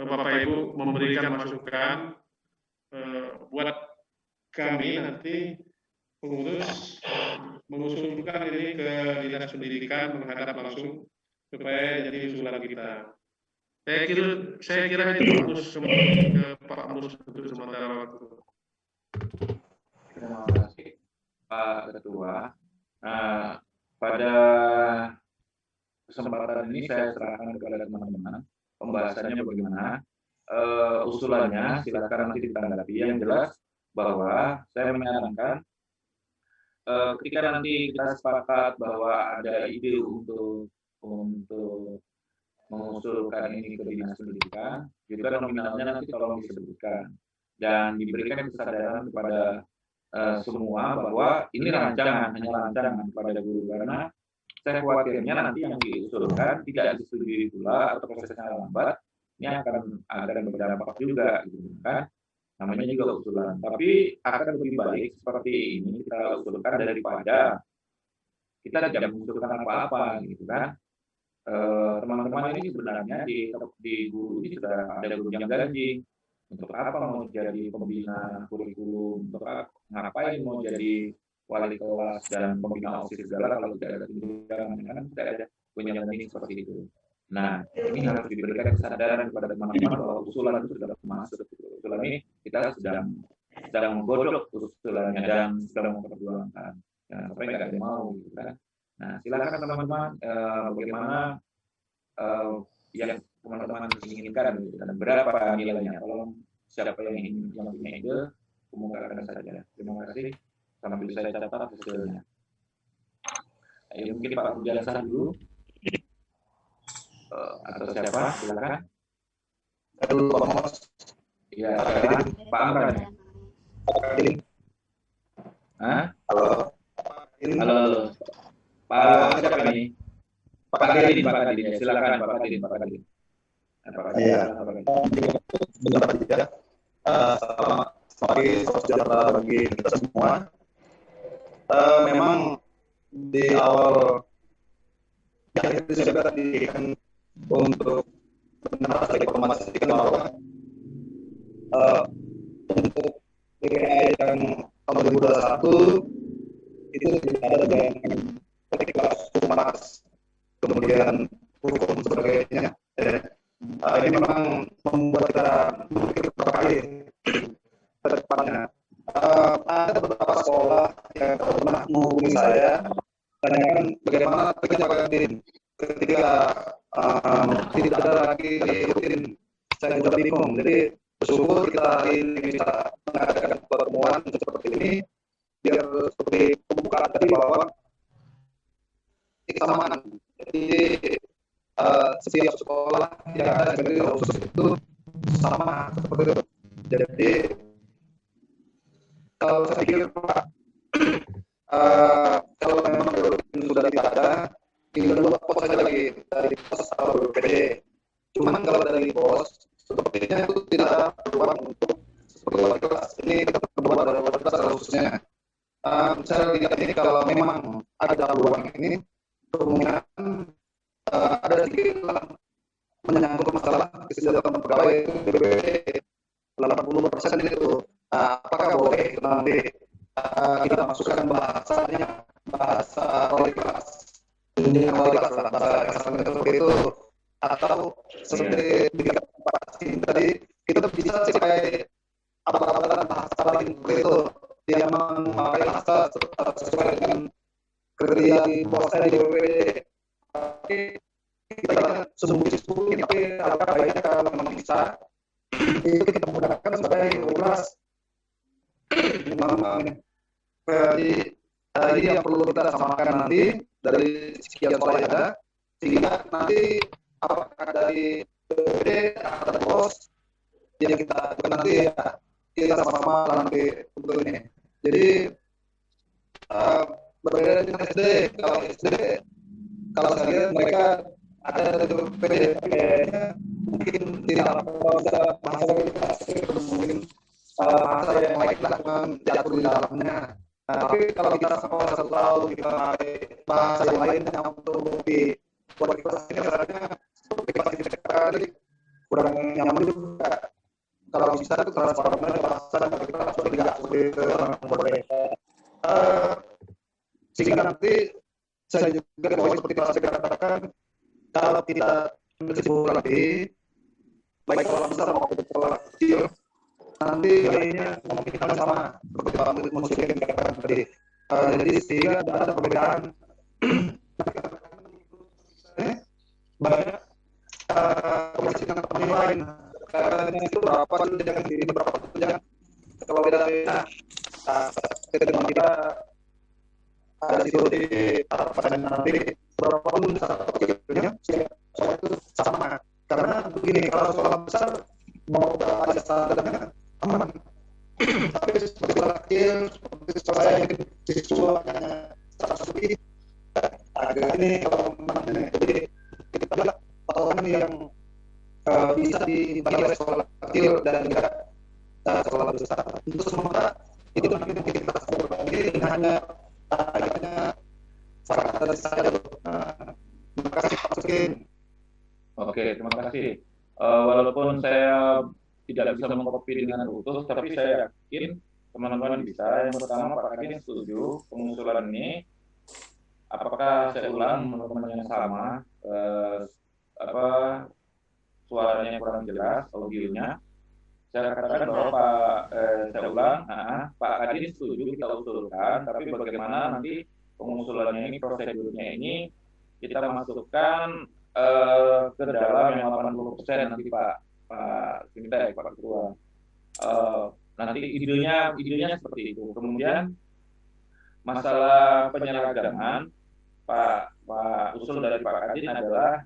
Bapak Ibu memberikan masukan buat kami nanti pengurus mengusulkan ini ke Dinas Pendidikan menghadap langsung supaya jadi usulan kita. Saya kira itu Pak Mus, ke Pak Mus untuk sementara waktu. Terima kasih Pak Ketua. Pada kesempatan ini saya serahkan kepada teman-teman pembahasannya bagaimana. Usulannya silakan nanti ditanggapi. Yang jelas bahwa saya menyarankan ketika nanti kita sepakat bahwa ada ide untuk mengusulkan ini ke Dinas Pendidikan, juga nominalnya nanti tolong disebutkan dan diberikan kesadaran kepada semua bahwa ini rancangan, hanya rancangan kepada guru, karena saya khawatirnya nanti yang diusulkan tidak disetujui pula atau prosesnya lambat, ini akan berdampak juga, gitu kan? Namanya juga usulan. Tapi akan lebih baik seperti ini kita usulkan daripada kita tidak mengusulkan apa-apa, gitu kan? Teman-teman ini sebenarnya di guru ini sudah ada guru yang ganjing. Untuk apa mau jadi pembina kurikulum, untuk ngapain mau jadi wali kelas dan pembina OSIS segala kalau tidak ada tunjangan, kan tidak ada tunjangan ini seperti itu. Nah, ini harus diberikan kesadaran kepada teman-teman bahwa usulan itu sudah masuk. Usulan ini kita sedang menggodok usulannya dan sedang memperjuangkan. Sampai nggak ada yang mau, gitu kan. Nah, silakan teman-teman bagaimana yang teman-teman inginkan gitu, dan berapa nilainya. Tolong siapa yang punya ide, kemukakan saja. Terima kasih. Sambil saya catat hasilnya. Ayo mungkin Pak Pujansa dulu. Atau siapa? Silakan. Dulu Pak Mas. Ya, Pak Amran. Halo. Halo. Pak siapa ini? Pak Kadin, ya. Silakan Pak Kadin. Iya. Sebentar aja. Selamat pagi, salam sejahtera bagi kita semua. Memang di awal yang itu saya tadi kan untuk benar saya informasikan bahwa untuk PKI yang tahun 2021 itu tidak ada yang ketika Humas kemudian hukum sebagainya. Ini memang membuat kita berpikir beberapa kali ke depannya. Ada beberapa sekolah yang pernah menghubungi saya tanyakan bagaimana pekerjaan ketika tidak ada lagi rutin. Saya juga bingung. Jadi bersyukur kita hari ini bisa mengadakan pertemuan seperti ini biar seperti pembukaan tadi bahwa kesamaan. Jadi setiap sekolah yang ada di khusus itu sama seperti itu. Jadi saya pikir Pak, kalau memang sudah tidak ada, tinggal 2 pos saja lagi dari pos atau BPD. Cuman kalau dari pos, sepertinya itu tidak ada peluang untuk seperti wali kelas. Ini kita berdua dari wali kelas khususnya. Saya lihat ini kalau memang ada peluang ini, kemungkinan ada sedikit menyangkut masalah kesejahteraan pegawai itu BPD 80% itu. Apakah boleh nanti kita masukkan bahasa wali kelas, tunjangan wali kelas, bahasa kasarnya seperti itu, atau seperti dikatakan tadi kita bisa pakai apa-apa bahasa lain seperti itu yang memakai bahasa sesuai dengan kriteria di bawah saya di BPD. Tapi kita sembunyi-sembunyi, tapi alangkah baiknya kalau memang bisa itu kita menggunakan sebagai kelas. Jadi ini yang perlu kita samakan nanti dari sekian sekolah yang ada, sehingga nanti apakah dari BPD atau dari pos yang kita nanti ya kita sama-sama nanti untuk ini. Jadi berbeda dengan SD. Kalau SD, kalau saya lihat mereka ada dari BPD, kayaknya mungkin tidak bisa bahasa mungkin bahasa yang lain lakukan diatur di dalamnya. Tapi kalau kita sekolah satu tahun kita pakai bahasa yang lain yang untuk di buat kelas ini sebenarnya seperti kelas kita tadi kurang nyaman juga. Kalau bisa itu transparan perasaan kita sudah tidak seperti itu boleh. Sehingga nanti saya juga bahwa seperti Pak Sekda katakan, kalau kita kesimpulan lagi, baik sekolah besar maupun sekolah kecil, nanti lainnya kemungkinan sama seperti Pak Muslim katakan tadi. Jadi sehingga tidak ada perbedaan. Banyak komunikasi dengan teman lain. Karena itu berapa jangan di beberapa jangan kalau beda-beda. Teman kita ada di pada nanti berapa pun satu kecilnya soal itu sama. Karena begini, kalau sekolah besar mau ada standarnya aman. Tapi sekolah kecil seperti sekolah yang siswa hanya 100 lebih agak ini kalau mana jadi kita lihat potongan yang bisa dibayar oleh sekolah kecil dan juga sekolah besar. Untuk sementara itu nanti kita ini hanya saran dari saya. Terima kasih Pak Sukin. Oke, terima kasih. Walaupun saya tidak bisa mengkopi dengan utuh, tapi saya yakin teman-teman bisa. Yang pertama, Pak Kadin setuju pengusulan ini. Apakah saya ulang teman-teman yang sama? Suaranya kurang jelas, audionya. Saya katakan bahwa saya ulang, Pak Kadin setuju kita usulkan, tapi bagaimana nanti pengusulannya ini, prosedurnya ini kita masukkan ke dalam yang 80% nanti Pak Sintek, Pak Ketua. Nanti idenya seperti itu. Kemudian masalah penyeragaman, Pak usul dari Pak Kadin adalah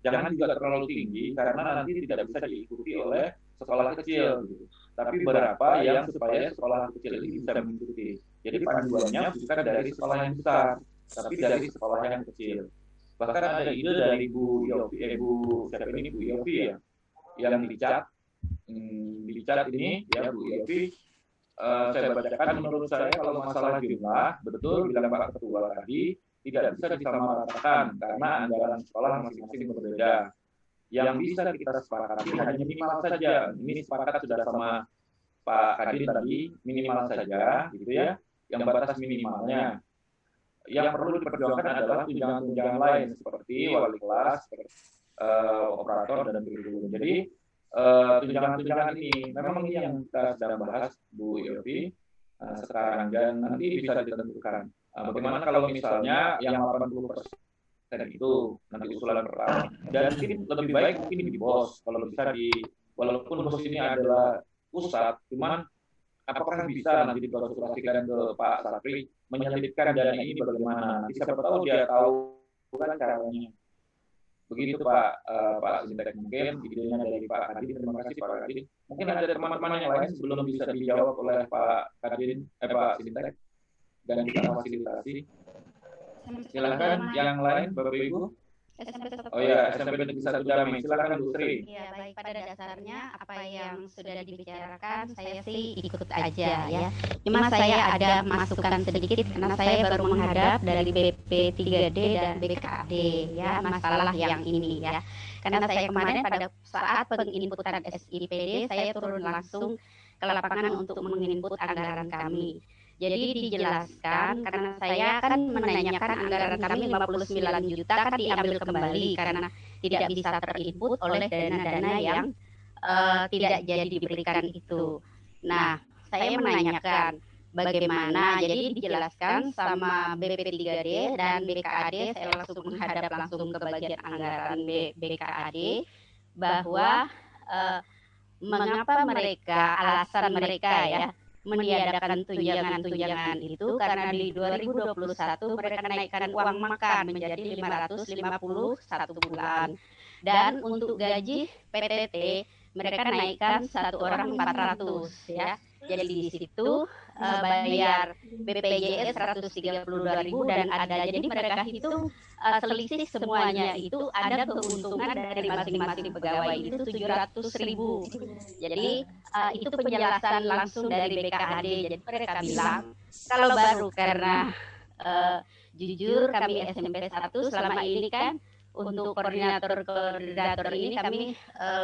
jangan juga terlalu tinggi karena nanti tidak bisa diikuti oleh sekolah kecil, gitu. Tapi berapa yang supaya sekolah kecil ini bisa mengikuti. Jadi panduannya bukan dari sekolah yang besar, tapi dari sekolah yang kecil. Bahkan ada ide dari Bu Yofi, Bu Yofi ya, yang dicat ini ya Bu Yofi. Saya bacakan, menurut saya kalau masalah jumlah, betul bilang Pak Ketua tadi, tidak bisa disamaratakan karena anggaran sekolah masing-masing berbeda. Yang bisa kita sepakati hanya minimal saja. Ini sepakat sudah sama Pak Kadin tadi, minimal saja, gitu ya. Yang batas minimalnya. Yang perlu diperjuangkan adalah tunjangan-tunjangan lain seperti wali kelas, operator dan kurikulum. Jadi tunjangan-tunjangan ini memang ini yang kita sedang bahas Bu Yofi sekarang dan nanti bisa ditentukan. Bagaimana kalau misalnya yang 80% itu nanti usulan pertama dan mungkin lebih baik mungkin di BOS kalau bisa walaupun BOS ini adalah pusat, cuman apakah bisa nanti dikonsultasikan ke Pak Sapri menyelipkan dana ini bagaimana? Nanti siapa tahu dia tahu kan caranya. Begitu Pak Sintek, mungkin idenya dari Pak Kadin. Terima kasih Pak Kadin. Mungkin ada teman-teman yang lain sebelum bisa dijawab oleh Pak Kadin, Pak Sintek dan kita fasilitasi. Silakan yang lain Bapak Ibu. Oh ya, SMP Negeri 1 Damai. Silakan Bu Sri. Ya, baik, pada dasarnya apa yang sudah dibicarakan saya sih ikut aja ya. Cuma saya ada masukan sedikit karena saya baru menghadap dari BP3D dan BKAD ya masalah yang ini ya. Karena saya kemarin pada saat penginputan SIPD saya turun langsung ke lapangan untuk menginput anggaran kami. Jadi dijelaskan karena saya kan menanyakan anggaran kami 59 juta kan diambil kembali karena tidak bisa terinput oleh dana-dana yang tidak jadi diberikan itu. Nah, saya menanyakan bagaimana, jadi dijelaskan sama BP3D dan BKAD, saya langsung menghadap langsung ke bagian anggaran BKAD bahwa mengapa alasan mereka ya meniadakan tunjangan itu karena di 2021 mereka naikkan uang makan menjadi 550 satu bulan dan untuk gaji PTT mereka naikkan satu orang 400 ya. Jadi di situ bayar BPJS 132.000 dan ada, jadi mereka hitung selisih semuanya itu ada keuntungan dari masing-masing pegawai itu 700.000. Jadi itu penjelasan langsung dari BKAD. Jadi mereka bilang kalau baru karena jujur kami SMP 1 selama ini kan untuk koordinator ini kami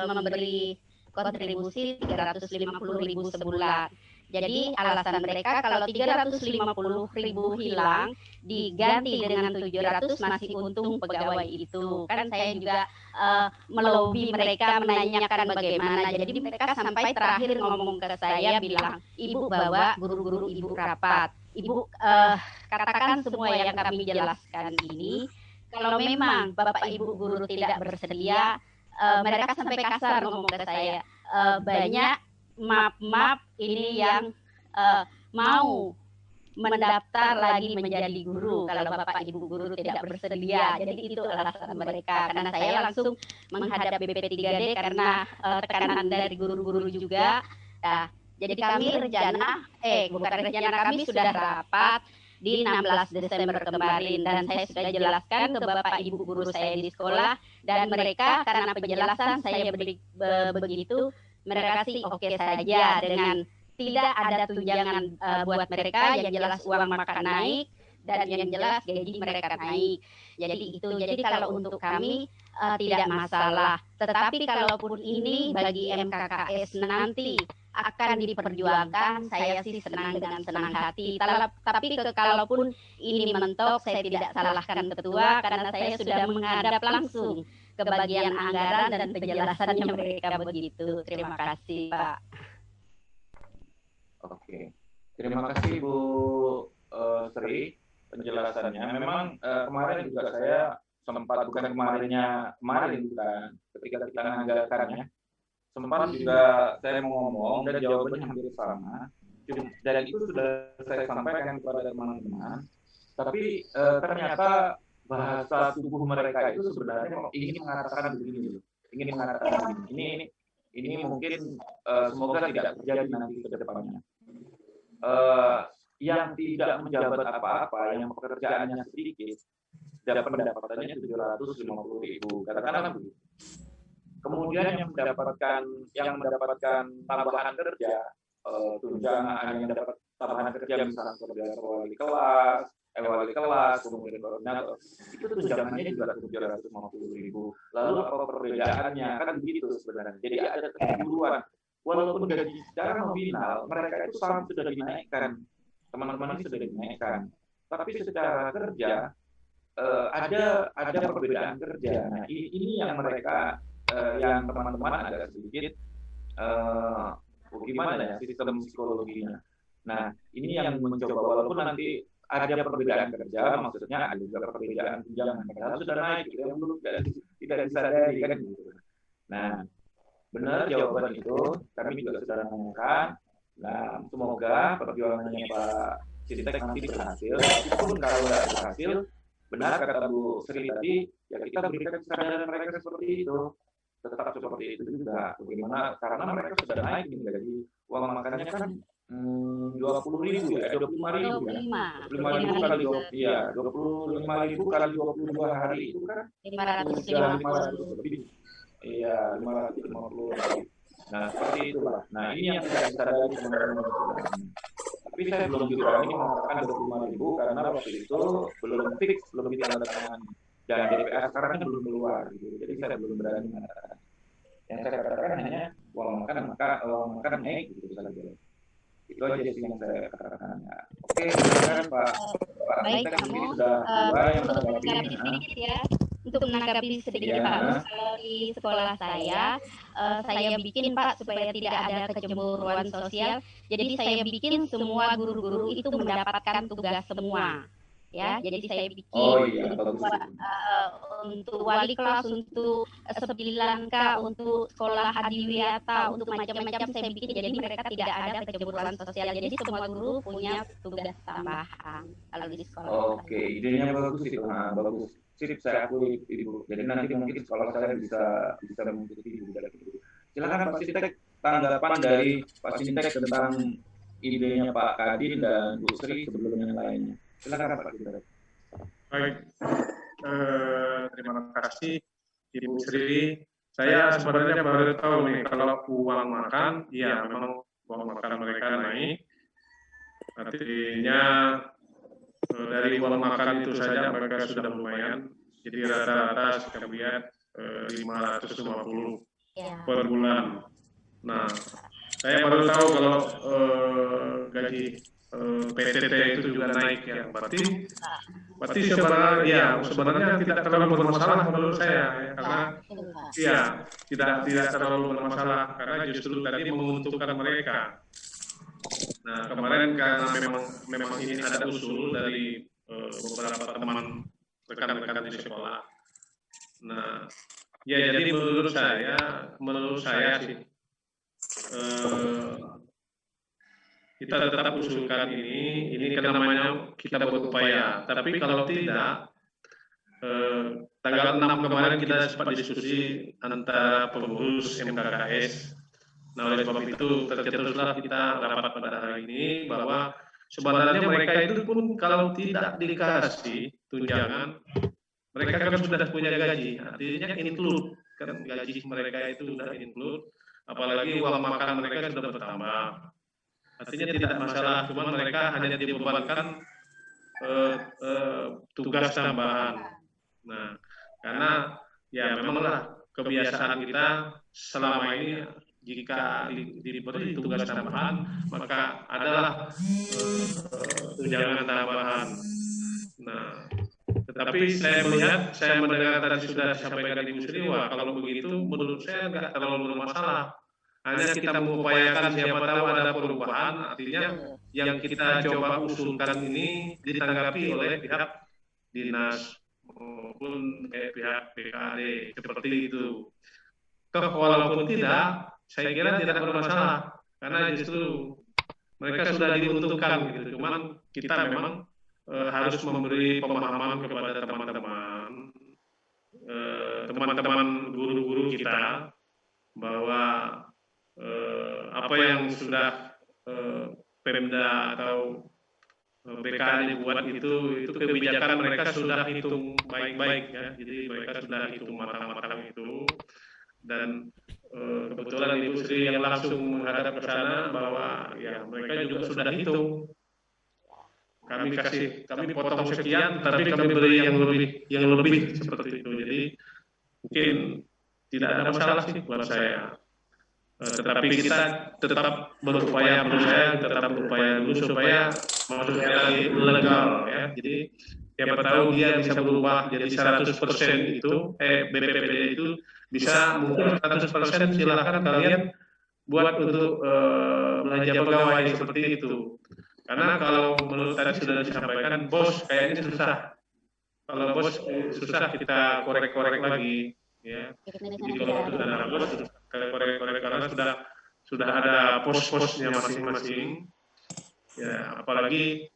memberi kontribusi 350.000 sebulan. Jadi alasan mereka kalau 350.000 hilang diganti dengan 700 masih untung pegawai itu. Kan saya juga melobi mereka menanyakan bagaimana. Jadi mereka sampai terakhir ngomong ke saya bilang, Ibu bawa guru-guru Ibu rapat. Ibu katakan semua yang kami jelaskan ini. Kalau memang Bapak Ibu guru tidak bersedia, mereka sampai kasar ngomong ke saya, banyak map ini yang mau mendaftar lagi menjadi guru kalau Bapak Ibu guru tidak bersedia. Jadi itu alasan mereka. Karena saya langsung menghadap BP3D karena tekanan dari guru-guru juga. Nah, jadi kami kami sudah rapat di 16 Desember kemarin dan saya sudah jelaskan ke Bapak Ibu guru saya di sekolah dan mereka karena penjelasan saya begitu mereka sih oke saja dengan tidak ada tunjangan buat mereka, yang jelas uang makan naik dan yang jelas gaji mereka naik. Jadi itu. Jadi kalau untuk kami tidak masalah. Tetapi kalaupun ini bagi MKKS nanti akan diperjuangkan, saya sih senang dengan senang hati. Tapi kalaupun ini mentok, saya tidak salahkan ketua karena saya sudah menghadap langsung ke bagian anggaran dan penjelasannya mereka begitu. Terima kasih, Pak. Oke, terima kasih Bu Sri penjelasannya. Memang kemarin juga saya sempat, bukan kemarin bukan, ketika kita menganggarkannya, sempat juga saya mau ngomong dan jawabannya hampir sama. Dan itu sudah saya sampaikan kepada teman-teman. Tapi ternyata bahasa tubuh mereka itu sebenarnya ingin mengatakan begini, ini mungkin semoga tidak terjadi nanti ke depannya. Yang tidak menjabat apa-apa, yang pekerjaannya sedikit, dapat pendapatannya 750.000, katakanlah begitu. Kemudian yang mendapatkan tambahan kerja, tunjangan yang dapat tambahan kerja misalnya sebagai wali kelas, kemudian koordinator, itu tunjangannya juga 750.000. Lalu apa perbedaannya? Kan begitu sebenarnya. Jadi ada kecemburuan. Walaupun gaji secara nominal mereka itu sama sudah dinaikkan, teman-teman ini sudah dinaikkan, tapi secara kerja ada perbedaan kerja. Nah, ini yang mereka yang teman-teman agak sedikit gimana ya sistem psikologinya. Nah, ini yang mencoba, walaupun nanti ada perbedaan kerja, maksudnya ada juga perbedaan tunjangan, padahal sudah naik gitu, yang belum tidak disadari kan gitu. Nah, benar jawaban itu kami juga sudah menanyakan. Nah, semoga perjuangannya Pak Sintek nanti berhasil. Meskipun kalau tidak berhasil, benar kata Bu Sri tadi, ya kita berikan kesadaran mereka seperti itu. Tetap seperti itu juga. Bagaimana? Karena mereka sudah naik nih gaji, uang makannya kan 20.000 ya, 25.000 ya. 25.000 kali 25.000 kali 22 hari itu kan 550 lebih. Iya, 550 lebih. Nah, seperti itulah. Nah, ini yang tidak disadari teman-teman. Tapi saya belum berani mengatakan 25.000 karena waktu itu belum fix, belum ditandatangani. Dan DPR sekarang kan belum keluar gitu. Jadi saya belum berani mengatakan. Yang saya katakan hanya uang makan naik gitu saja. Itu aja sih yang saya katakan. Ya. Oke, silakan Pak. Baik, kamu untuk menanggapi sedikit ya. Untuk menanggapi sedikit Pak, kalau di sekolah saya bikin Pak supaya tidak ada kecemburuan sosial. Jadi saya bikin semua guru-guru itu mendapatkan tugas semua. Ya, jadi saya bikin untuk wali kelas, untuk 9K, untuk sekolah Adiwiyata, untuk macam-macam saya bikin. Jadi mereka tidak ada kecemburuan sosial. Jadi semua guru punya tugas tambahan kalau di sekolah. Oke, idenya bagus itu, bagus. Sip, saya akui Ibu. Jadi nanti mungkin sekolah saya bisa mengikuti juga. Silakan Pak Sintek, tanggapan dari Pak Sintek tentang idenya Pak Kadin dan Bu Sri sebelum yang lainnya. Silakan Pak Sintek. Baik, terima kasih Ibu Sri. Saya sebenarnya baru tahu nih kalau uang makan, ya memang uang makan mereka naik. Artinya dari uang makan itu saja mereka sudah lumayan Jadi rata-rata saya lihat 550 Ya. per bulan. Nah, saya baru tahu kalau gaji PTT itu juga naik ya. Berarti sebenarnya tidak terlalu bermasalah menurut saya ya, karena ya tidak terlalu bermasalah karena justru tadi menguntungkan mereka. Nah, kemarin karena memang ini ada usul dari beberapa teman rekan-rekan di sekolah. Nah, ya jadi menurut saya sih kita tetap usulkan ini kan namanya kita berupaya. Tapi kalau tidak, tanggal 6 kemarin kita sempat diskusi antara pengurus MKKS. Nah, oleh sebab itu tercetuslah kita rapat pada hari ini bahwa sebenarnya mereka itu pun kalau tidak dikasih tunjangan, mereka kan sudah punya gaji, artinya include kan gaji mereka itu sudah include, apalagi uang makan mereka sudah bertambah. Artinya tidak masalah, cuma mereka hanya dibebankan tugas tambahan. Nah, karena ya memanglah kebiasaan kita selama ini jika diberi tugas tambahan maka adalah tunjangan tambahan. Nah, tetapi saya mendengar tadi sudah disampaikan Ibu Sri, wah kalau begitu menurut saya nggak terlalu bermasalah. Hanya kita mengupayakan siapa tahu ada perubahan, artinya yang kita coba usulkan ini ditanggapi oleh pihak dinas maupun pihak BKD seperti itu. Walaupun tidak, saya kira tidak bermasalah karena justru mereka sudah diuntungkan gitu. Cuman kita memang harus memberi pemahaman kepada teman-teman guru-guru kita bahwa apa yang sudah Pemda atau BKD buat itu kebijakan mereka sudah hitung baik-baik ya. Jadi mereka sudah hitung matang-matang itu. Dan kebetulan Ibu Sri yang langsung menghadap ke sana bahwa ya mereka juga sudah hitung. Kami potong sekian, tapi kami beri yang lebih seperti itu. Jadi mungkin tidak ada masalah sih buat saya. Tetapi kita tetap berupaya, menurut saya tetap berupaya dulu supaya maksudnya lagi legal ya. Jadi siapa tahu dia bisa berubah jadi 100% itu BPPD itu bisa mungkin 100% silakan kalian buat untuk belanja pegawai seperti itu. Karena kalau menurut tadi sudah disampaikan bos kayaknya susah. Kalau bos susah kita korek-korek lagi ya. Jadi kalau sudah ada bos korek-korek karena sudah ada pos-posnya masing-masing. Ya, apalagi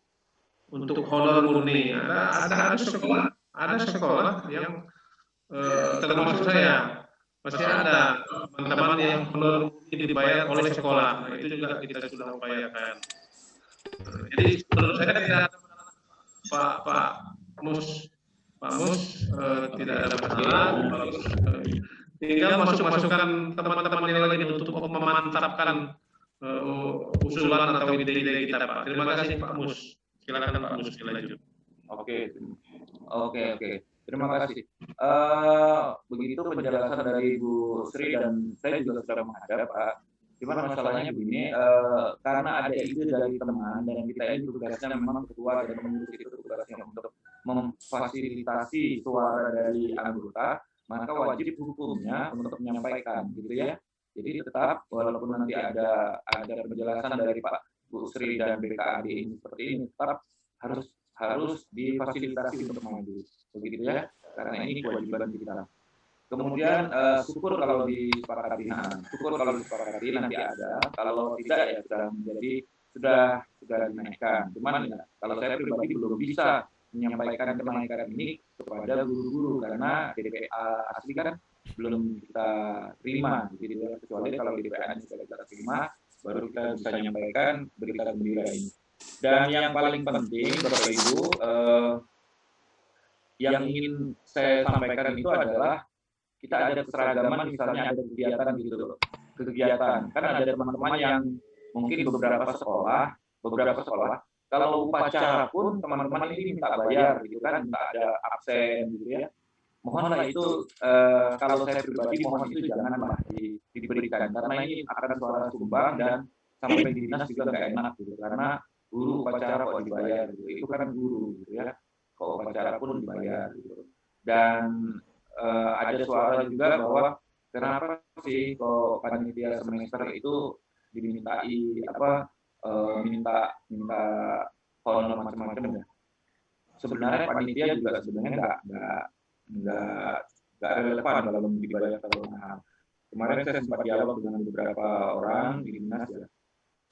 untuk honor murni ada sekolah yang termasuk saya pasti ada teman-teman yang honor murni dibayar oleh sekolah. Nah, itu juga kita sudah upayakan. Jadi menurut saya tidak Pak Mus tidak ada masalah. Tinggal masukan teman-teman yang lain untuk memantapkan usulan atau ide-ide kita, Pak. Terima kasih Pak Mus. Silakan Pak Mus dilanjut. Oke. Terima kasih. Begitu penjelasan dari Bu Sri dan saya juga sudah menghadap, Pak. Cuman masalahnya begini, karena ada ide dari teman dan kita ini tugasnya memang ketua dan pengurus itu tugasnya untuk memfasilitasi suara dari anggota, maka wajib hukumnya untuk menyampaikan, gitu ya. Jadi tetap walaupun nanti ada penjelasan dari Pak Bu Sri dan BKAD ini seperti ini, tetap harus difasilitasi untuk maju, begitu ya. Karena ini kewajiban kita. Kemudian syukur kalau disepakati, nanti ada. Kalau tidak ya sudah dinaikkan. Cuman ya, kalau saya pribadi belum bisa menyampaikan kenaikan ini kepada guru-guru karena DPA asli kan belum kita terima. Jadi kecuali kalau DPA sudah kita terima, baru kita bisa menyampaikan berita gembira ini. Dan yang paling penting, Bapak Ibu, yang ingin saya sampaikan itu adalah kita ada keseragaman, misalnya ada kegiatan. Kan ada teman-teman yang mungkin beberapa sekolah, kalau upacara pun teman-teman ini minta bayar gitu kan, minta ada absen gitu ya. mohonlah itu kalau saya pribadi mohon itu janganlah diberikan karena ini akan suara sumbang dan sampai di dinas juga nggak enak gitu karena guru upacara kok dibayar gitu. Itu kan guru gitu ya, kok upacara pun dibayar gitu. Dan ada suara juga bahwa kenapa sih kok panitia semester itu dimintai minta honor macam-macam ya. Sebenarnya panitia juga sebenarnya nggak relevan kalau dibayar terlalu mahal. Kemarin saya sempat dialog dengan beberapa orang di dinas ya.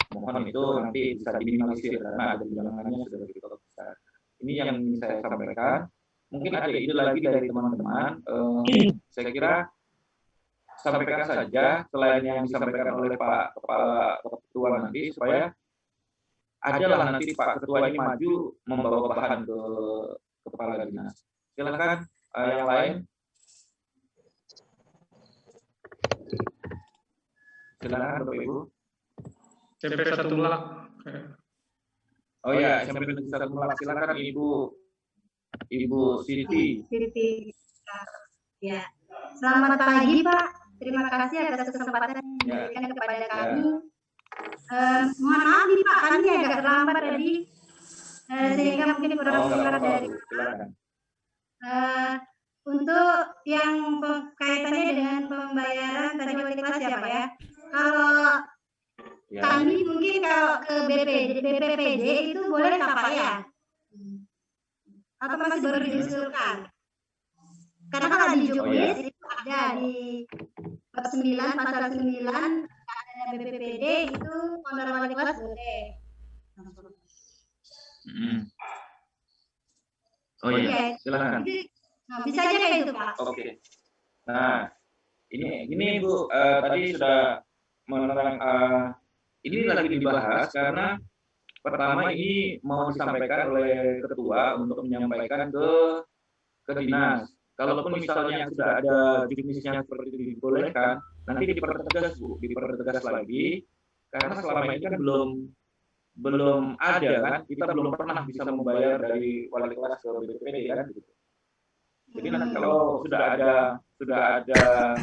Mohon itu nanti bisa diminimalisir karena ada tunjangannya sudah begitu besar. Ini yang ingin saya sampaikan. Mungkin ada ide lagi dari teman-teman. Saya kira sampaikan saja selain yang disampaikan oleh Pak Kepala Ketua nanti supaya adalah nanti Pak Ketua ini maju membawa bahan ke Kepala Dinas. Silakan yang lain. Silakan Bapak Ibu. SMP 1 Melak. Oh ya, SMP 1 Melak. Silakan Ibu Siti. Ya. Selamat pagi Pak. Terima kasih atas kesempatan yang diberikan kepada kami. Mohon maaf nih Pak, kami agak terlambat tadi sehingga mungkin kurang dengar dari untuk yang kaitannya dengan pembayaran tadi wali kelas ya Pak ya. Kalau kami mungkin kalau ke BPPD itu boleh nggak Pak ya? Atau masih baru diusulkan? Karena kalau di Juknis itu ada di bab 9 pasal 9 ada BPPD itu honor wali kelas boleh. Oh iya, silakan. Nah, bisa aja kayak itu Pak. Oke. Nah, ini Bu tadi sudah menerang ini lagi dibahas karena pertama ini mau disampaikan oleh ketua untuk menyampaikan ke dinas. Kalaupun misalnya sudah ada juknisnya seperti itu dibolehkan, nanti dipertegas Bu, dipertegas lagi karena selama ini kan belum ada kan, kita belum pernah bisa membayar dari wali kelas ke BPPD kan gitu. Jadi nanti kalau sudah ada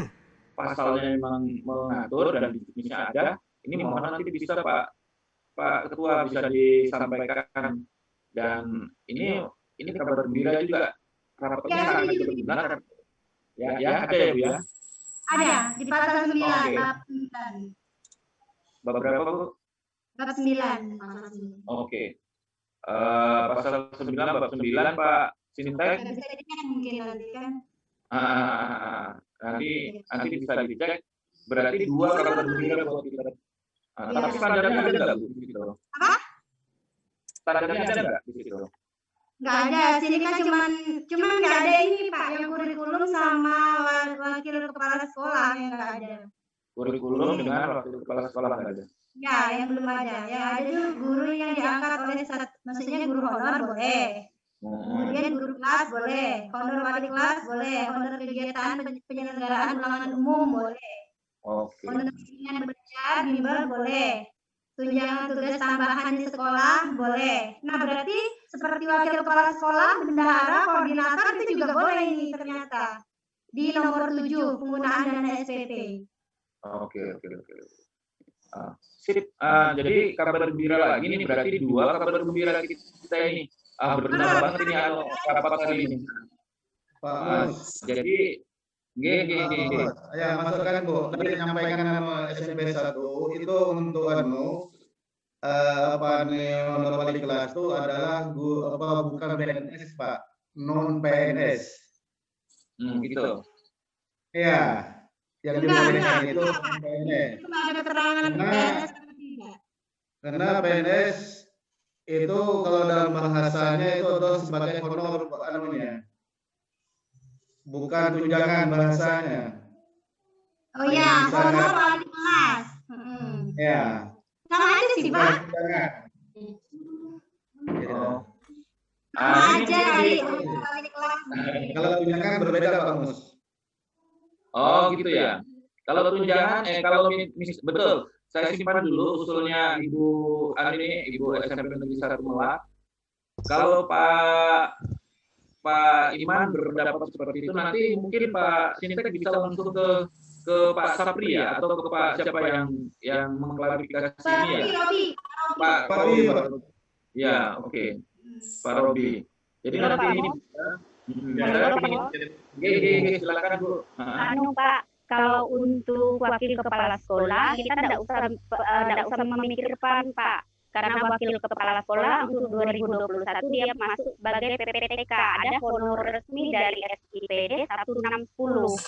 pasalnya memang mengatur dan di juknisnya ada, ini mohon nanti bisa Pak Ketua bisa disampaikan dan ini kabar gembira juga. Rapatnya sangat berguna. Ya, ada ya Bu ya? Ada di pasal 9 bab 9. Bab berapa Bu? Bab 9. Oke. Pasal 9 bab 9 Pak Sintek. Bisa dicek mungkin nanti kan. Nanti bisa dicek. Berarti 2 kabar gembira buat kita. Tapi standarnya ada nggak Bu di situ? Apa? Standarnya ada nggak di situ? Nggak ada, sini kan cuman nggak ada ini Pak, yang kurikulum sama wakil kepala sekolah yang nggak ada. Kurikulum dengan wakil kepala sekolah nggak ada? Ya, yang belum ada. Yang ada itu guru yang diangkat oleh maksudnya guru honor boleh. Kemudian guru kelas boleh, honor wali kelas boleh, honor kegiatan penyelenggaraan ulangan umum boleh. Oke. Honor bimbingan belajar bimbel boleh. Tunjangan tugas tambahan di sekolah boleh. Nah, berarti seperti wakil kepala sekolah, bendahara, koordinator itu juga boleh ini ternyata. Di nomor 7 penggunaan dana SPP. Oke. Sip. Jadi kabar gembira lagi nih berarti 2 kabar gembira kita ini. Berguna banget ini rapat kali ini. Jadi ya masukkan Bu, tadi menyampaikan nama SMP 1 itu untuk honor wali kelas itu adalah bukan PNS Pak, non PNS. Gitu. Iya, yang dibolehkan itu PNS. Itu ada keterangan PNS. Karena PNS itu kalau dalam bahasanya itu adalah sebagai honor bukan tunjangan bahasanya. Oh ya, honor wali kelas. Ya. Sama aja sih Pak. Sama aja dari wali kelas. Kalau tunjangan berbeda Pak Mus. Oh gitu ya. Kalau tunjangan, betul. Saya simpan dulu usulnya Ibu SMP Negeri 1 Melak. Kalau Pak Pak Iman berpendapat seperti itu, nanti mungkin Pak Sintek bisa langsung ke Pak Sapri ya, atau ke Pak siapa yang mengklarifikasi ini ya. Pak Robi. Ya, oke. Pak Robi. Jadi nanti ini silakan Bu. Pak, kalau untuk wakil kepala sekolah kita tidak usah memikirkan Pak, karena wakil kepala sekolah untuk 2021 dia masuk sebagai PPTK, ada honor resmi dari SIPD 160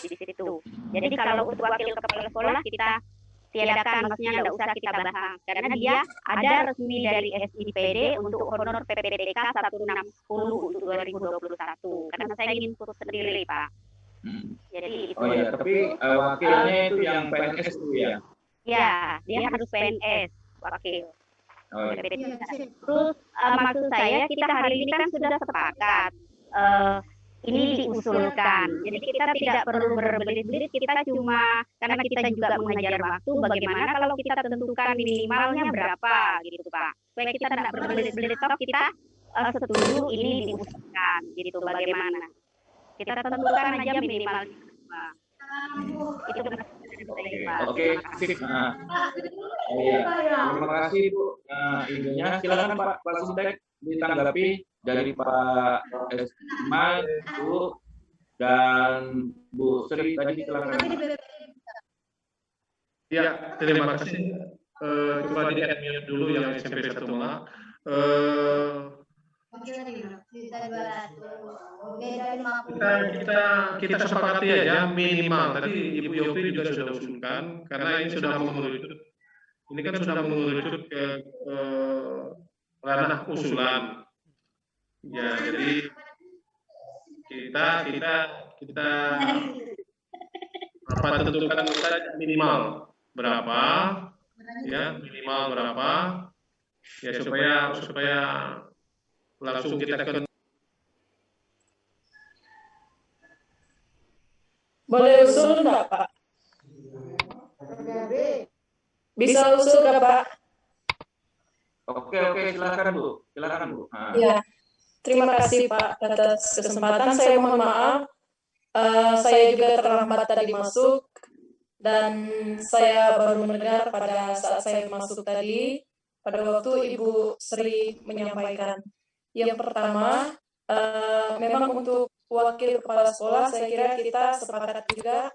di situ. Jadi kalau untuk wakil kepala sekolah kita tiadakan, maksudnya tidak usah kita bahas, karena dia ada resmi dari SIPD untuk honor PPTK 160 untuk 2021, karena saya ingin ikut sendiri Pak. Jadi itu. Oh ya, tapi wakilnya itu yang PNS itu ya? Ya, dia harus PNS wakil. Oh, iya. Terus maksud saya kita hari ini kan sudah sepakat ini diusulkan. Jadi kita tidak perlu berbelit-belit, kita cuma karena kita juga mengejar waktu, bagaimana kalau kita tentukan minimalnya berapa gitu Pak. Supaya kita tidak berbelit-belit, kita setuju ini diusulkan gitu, bagaimana. Kita tentukan aja minimal. Itu Oke, sip. Iya. Terima kasih Bu idenya. Silakan Pak Sintek ditanggapi dari Pak Iman, Bu, dan Bu Sri tadi, silakan. Ya, terima kasih. Coba di admute dulu yang SMP 1 Malang. Kita sepakati aja minimal. Tadi Ibu Yopi juga sudah usulkan, karena ini sudah mengerucut. Ini kan sudah mengerucut ke ranah usulan. Ya, jadi kita tentukan saja minimal berapa, ya minimal berapa, ya supaya langsung kita ke. Boleh usul enggak, Pak? Bisa usul enggak, Pak? Oke, silakan Bu. Ya, terima kasih Pak atas kesempatan. Saya mohon maaf, saya juga terlambat tadi masuk, dan saya baru mendengar pada saat saya masuk tadi, pada waktu Ibu Sri menyampaikan. Yang pertama, memang untuk wakil kepala sekolah, saya kira kita sepakat juga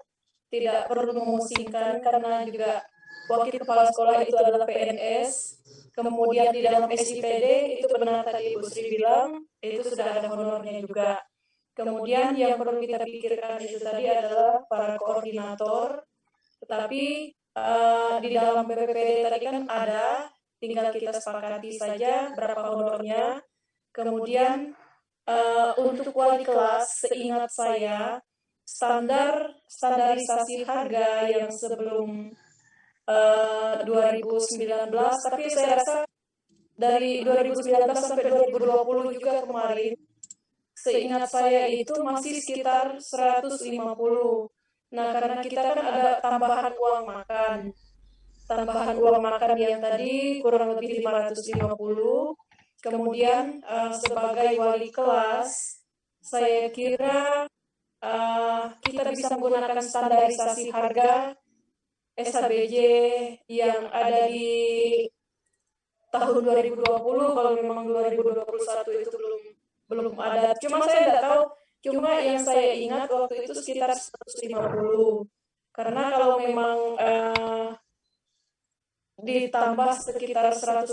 tidak perlu memusingkan, karena juga wakil kepala sekolah itu adalah PNS. Kemudian di dalam SIPD itu benar tadi Ibu Sri bilang, itu sudah ada honornya juga. Kemudian yang perlu kita pikirkan itu tadi adalah para koordinator, tetapi di dalam PPPD tadi kan ada, tinggal kita sepakati saja berapa honornya. Kemudian untuk wali kelas, seingat saya, standarisasi harga yang sebelum 2019, tapi saya rasa dari 2019 sampai 2020 juga kemarin, seingat saya itu masih sekitar 150. Nah, karena kita kan ada tambahan uang makan yang tadi kurang lebih 550. Kemudian sebagai wali kelas, saya kira kita bisa menggunakan standarisasi harga SHBJ yang ada di tahun 2020, kalau memang 2021 itu belum ada. Cuma saya tidak tahu, cuma yang saya ingat waktu itu sekitar 150. Karena kalau memang ditambah sekitar 150,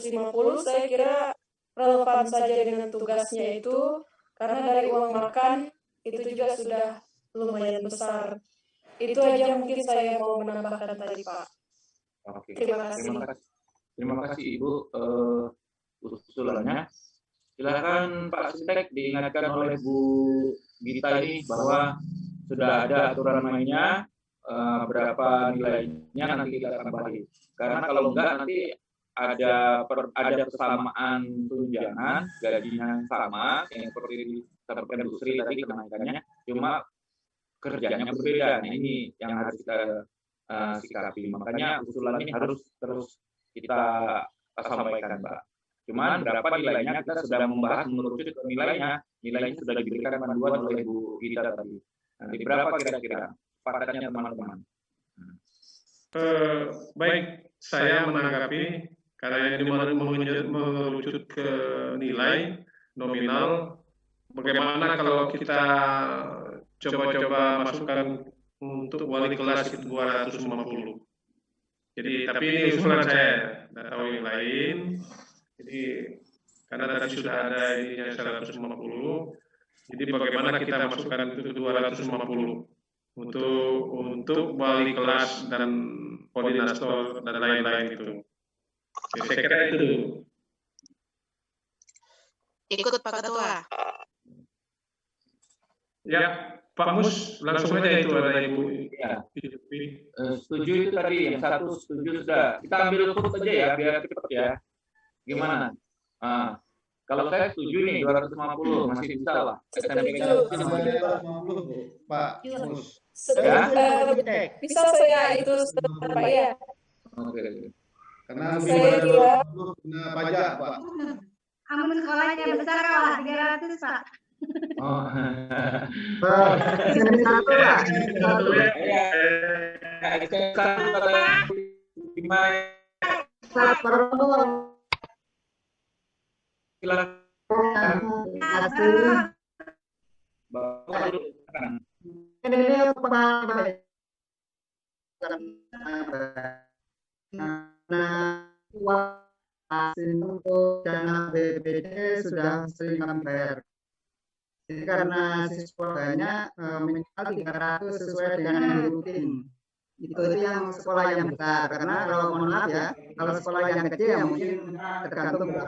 saya kira relevan saja dengan tugasnya itu, karena dari uang makan itu juga sudah lumayan besar. Itu aja mungkin saya mau menambahkan tadi, Pak. Oke. Terima kasih. Terima kasih Ibu usulannya. Silakan Pak Sintek diingatkan oleh Bu Gita ini bahwa sudah ada aturan mainnya, berapa nilainya nanti kita tambahin. Karena kalau enggak nanti ada kesamaan tunjangan, gajinya sama, yang seperti disampaikan Bu Sri tadi kenaikannya, cuma kerjanya berbeda. Nah, ini yang harus kita sikapi. Makanya usulan ini harus terus kita sampaikan, Pak. Cuman berapa nilainya kita sudah membahas mengerucut ke nilainya sudah diberikan panduan oleh Bu Ida tadi. Nanti berapa kira-kira sepakatnya teman-teman? Baik, saya menanggapi karena ini mengerucut ke nilai nominal. Bagaimana kalau kita coba-coba masukkan untuk wali kelas itu 250. Jadi tapi ini usulan saya, tidak tahu yang lain. Jadi karena tadi sudah ada ininya 150. Jadi bagaimana kita masukkan itu 250 untuk wali kelas dan koordinator dan lain-lain itu. Jadi saya kira itu. Ikut Pak Ketua. Ya, Pak Mus, langsung aja itu ada Ibu. Ya. Setuju itu tadi, yang satu setuju sudah. Kita ambil urut aja ya, biar cepat ya. Gimana? Kalau saya setuju nih 250 masih bisa lah. SMPK 250 Pak Mus. Ya? Bisa saya itu Pak ya. Oke. Karena lebih dari 250 kena pajak Pak. Amun sekolahnya besar kalah 300 Pak. Oh. Satu lah. Untuk dana BPD sudah sering membayar. Jadi karena siswa banyak minimal 300 sesuai dengan yang rutin. Itu yang sekolah yang besar. Karena kalau mohon maaf ya, kalau sekolah yang kecil ya mungkin tergantung berapa.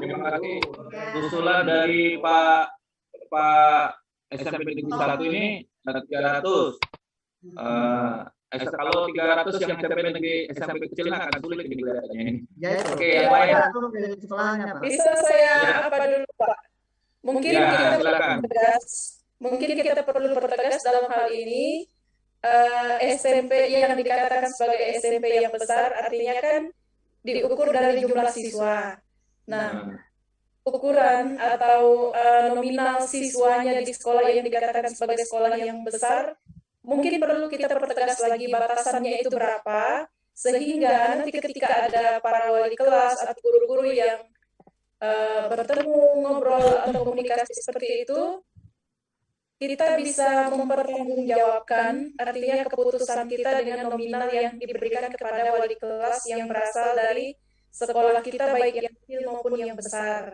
Terima kasih. Usulan dari Pak SMP Negeri 1 ini 300. Kalau 300 yang SMP kecilnya akan sulit dikelihatannya ini. Oke, yang lain. Bisa saya apa dulu Pak? Mungkin kita perlu pertegas dalam hal ini. SMP yang dikatakan sebagai SMP yang besar artinya kan diukur dari jumlah siswa. Nah, ukuran atau nominal siswanya di sekolah yang dikatakan sebagai sekolah yang besar mungkin perlu kita pertegas lagi batasannya itu berapa, sehingga nanti ketika ada para wali kelas atau guru-guru yang bertemu, ngobrol, atau komunikasi seperti itu, kita bisa mempertanggungjawabkan, artinya keputusan kita dengan nominal yang diberikan kepada wali kelas yang berasal dari sekolah kita, baik yang kecil maupun yang besar.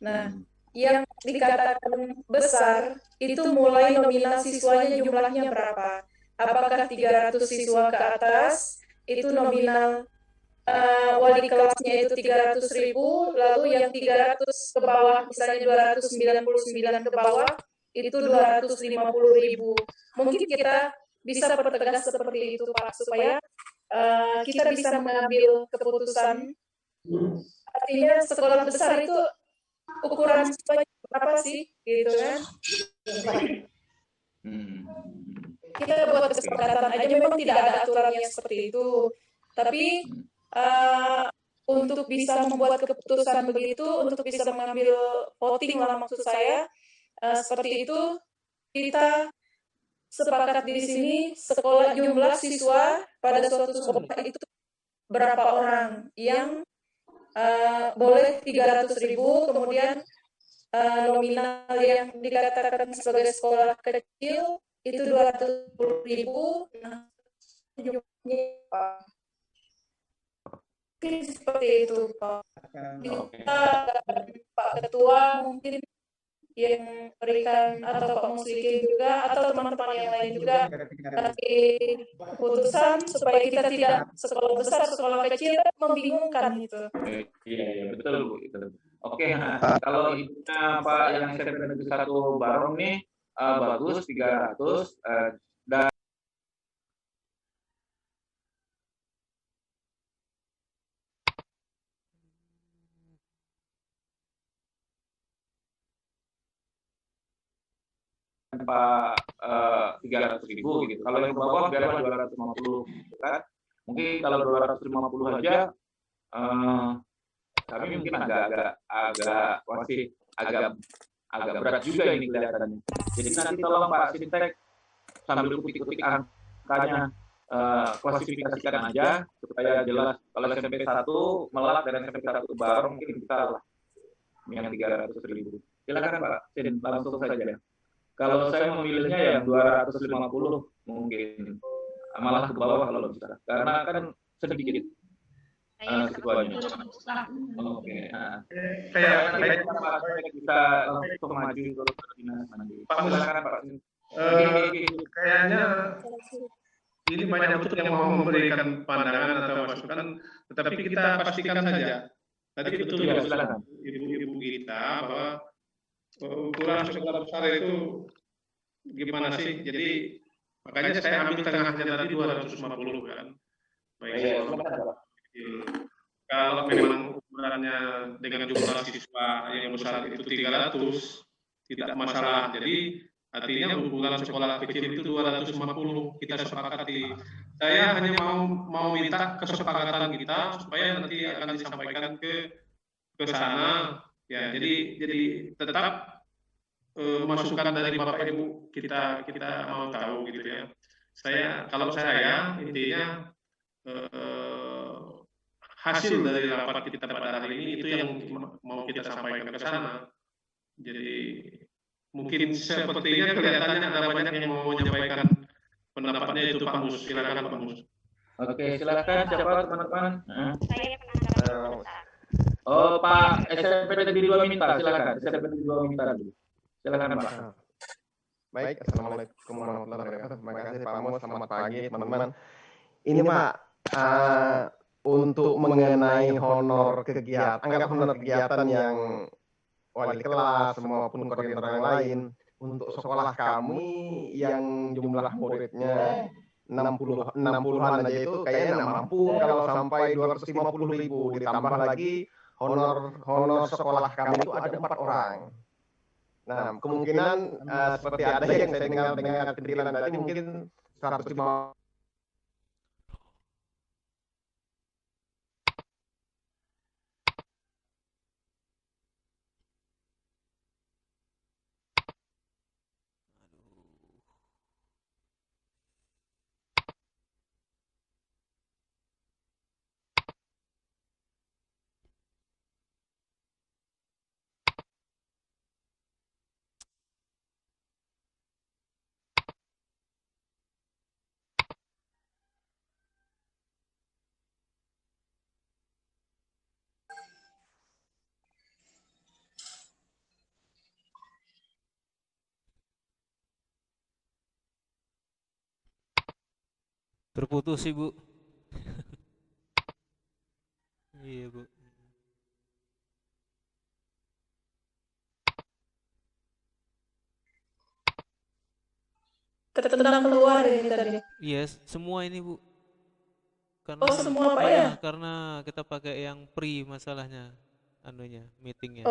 Nah, yang dikatakan besar itu mulai nominal siswanya jumlahnya berapa? Apakah 300 siswa ke atas itu nominal wali kelasnya itu 300.000, lalu yang 300 ke bawah misalnya 299 ke bawah itu 250.000. Mungkin kita bisa pertegas seperti itu Pak, supaya kita bisa mengambil keputusan. Artinya sekolah besar itu ukuran berapa sih, gitu kan? Kita buat kesepakatan aja, memang tidak ada aturan yang seperti itu. Tapi untuk bisa membuat keputusan begitu, untuk bisa mengambil voting lah maksud saya, seperti itu, kita sepakat di sini sekolah jumlah siswa pada suatu sekolah itu berapa orang yang boleh 300.000, kemudian nominal yang dikatakan sebagai sekolah kecil itu 200.000. Nah, jumlahnya seperti itu Pak. Kita Pak Ketua mungkin yang berikan, atau Pak Musliki juga, atau teman-teman yang lain juga kasih keputusan supaya kita tidak sekolah besar, sekolah kecil membingungkan itu. Iya, betul Bu. Oke, kalau itunya Pak yang SMP Negeri 1 Barong nih bagus 300 dan Pak 300.000 gitu. Kalau yang ke bawah biarlah 250 gitu kan. Mungkin kalau 250 aja kami mungkin agak masih agak berat juga ini kelihatannya. Jadi nanti tolong Pak Sintek sambil kutik-kutik angkanya klasifikasikan aja supaya jelas. Kalau SMP 1 Melak dan SMP 1 Barong mungkin kita lah yang 300.000. Silakan Pak Sin, langsung saja. Kalau saya memilihnya yang 250 mungkin malah ke bawah kalau bisa, karena kan sedikit situasinya. Oke. Kayak kita langsung maju ke dinas nanti. Pak silakan Pak. Kayaknya ini banyak betul yang mau memberikan pandangan atau masukan, tetapi kita pastikan saja. Tadi betul ya, ibu-ibu kita bahwa ukuran sekolah besar itu gimana sih? Jadi makanya saya ambil tengahnya tadi 250 kan. Baik. Kalau memang ukurannya dengan jumlah siswa yang besar itu 300, tidak masalah. Jadi artinya ukuran sekolah kecil itu 250 kita sepakati. Saya hanya mau minta kesepakatan kita supaya nanti akan disampaikan ke sana. Ya, jadi tetap masukan dari Bapak Ibu kita mau tahu gitu ya. Kalau saya intinya hasil dari rapat kita pada hari ini itu yang mau kita sampaikan ke sana. Jadi mungkin sepertinya kelihatannya ada banyak yang mau menyampaikan pendapatnya itu Pak Mus. Silakan Pak Mus. Oke, silakan siapa teman-teman? Saya penanggapan. Oh, Pak SMP Negeri 2 minta, silakan. SMP Negeri 2 minta dulu. Silakan Pak. Baik, Assalamualaikum warahmatullahi wabarakatuh. Terima kasih Pak Mus, selamat pagi teman-teman. Ini Pak, untuk mengenai honor kegiatan, anggap honor kegiatan yang wali kelas maupun koordinator yang lain, untuk sekolah kami yang jumlah muridnya 60-an aja itu kayaknya nggak mampu kalau sampai 250.000, ditambah lagi honor sekolah kami itu ada 4 orang. Nah, kemungkinan seperti ada yang saya dengar pendidikan tadi mungkin 150. Terputus Ibu. Iya Bu. Tertendang keluar ini tadi. Iya, semua ini Bu. Karena, semua Pak ya? Karena kita pakai yang pre masalahnya, meetingnya.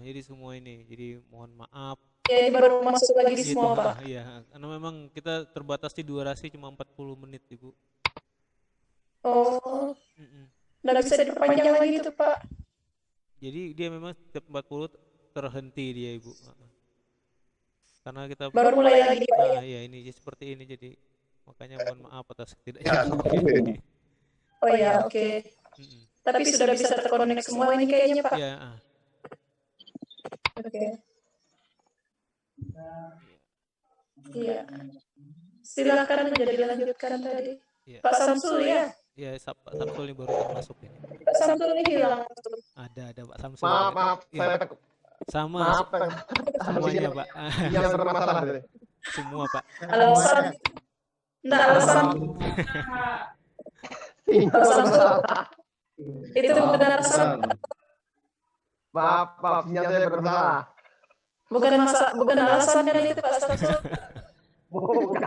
Jadi semua ini. Jadi mohon maaf. Ya, ini baru masuk lagi di semua Pak. Iya, karena memang kita terbatas di durasi cuma 40 menit Ibu. Nggak bisa diperpanjang lagi itu Pak. Jadi dia memang setiap 40 terhenti dia Ibu. Karena kita baru mulai lagi Pak. Iya ini seperti ini, jadi makanya mohon maaf atas ketidaknyamanan. Oh ya, oke. Tapi sudah bisa terkonek semua ini kayaknya Pak. Iya. Oke. Iya. Silakan jadi dilanjutkan tadi. Ya. Pak Samsul ya? Iya, Pak Samsul ini baru masuk ini. Pak Samsul ini hilang. Ada Pak Samsul. Maaf, saya takut. Sama. Semuanya Pak. Yang bermasalah tadi. Semua Pak. Alasan. Enggak alasan. Itu bukan alasan. Maaf, sinyal saya bermasalah. Bukan alasan kan itu Pak Samsul. Bukan.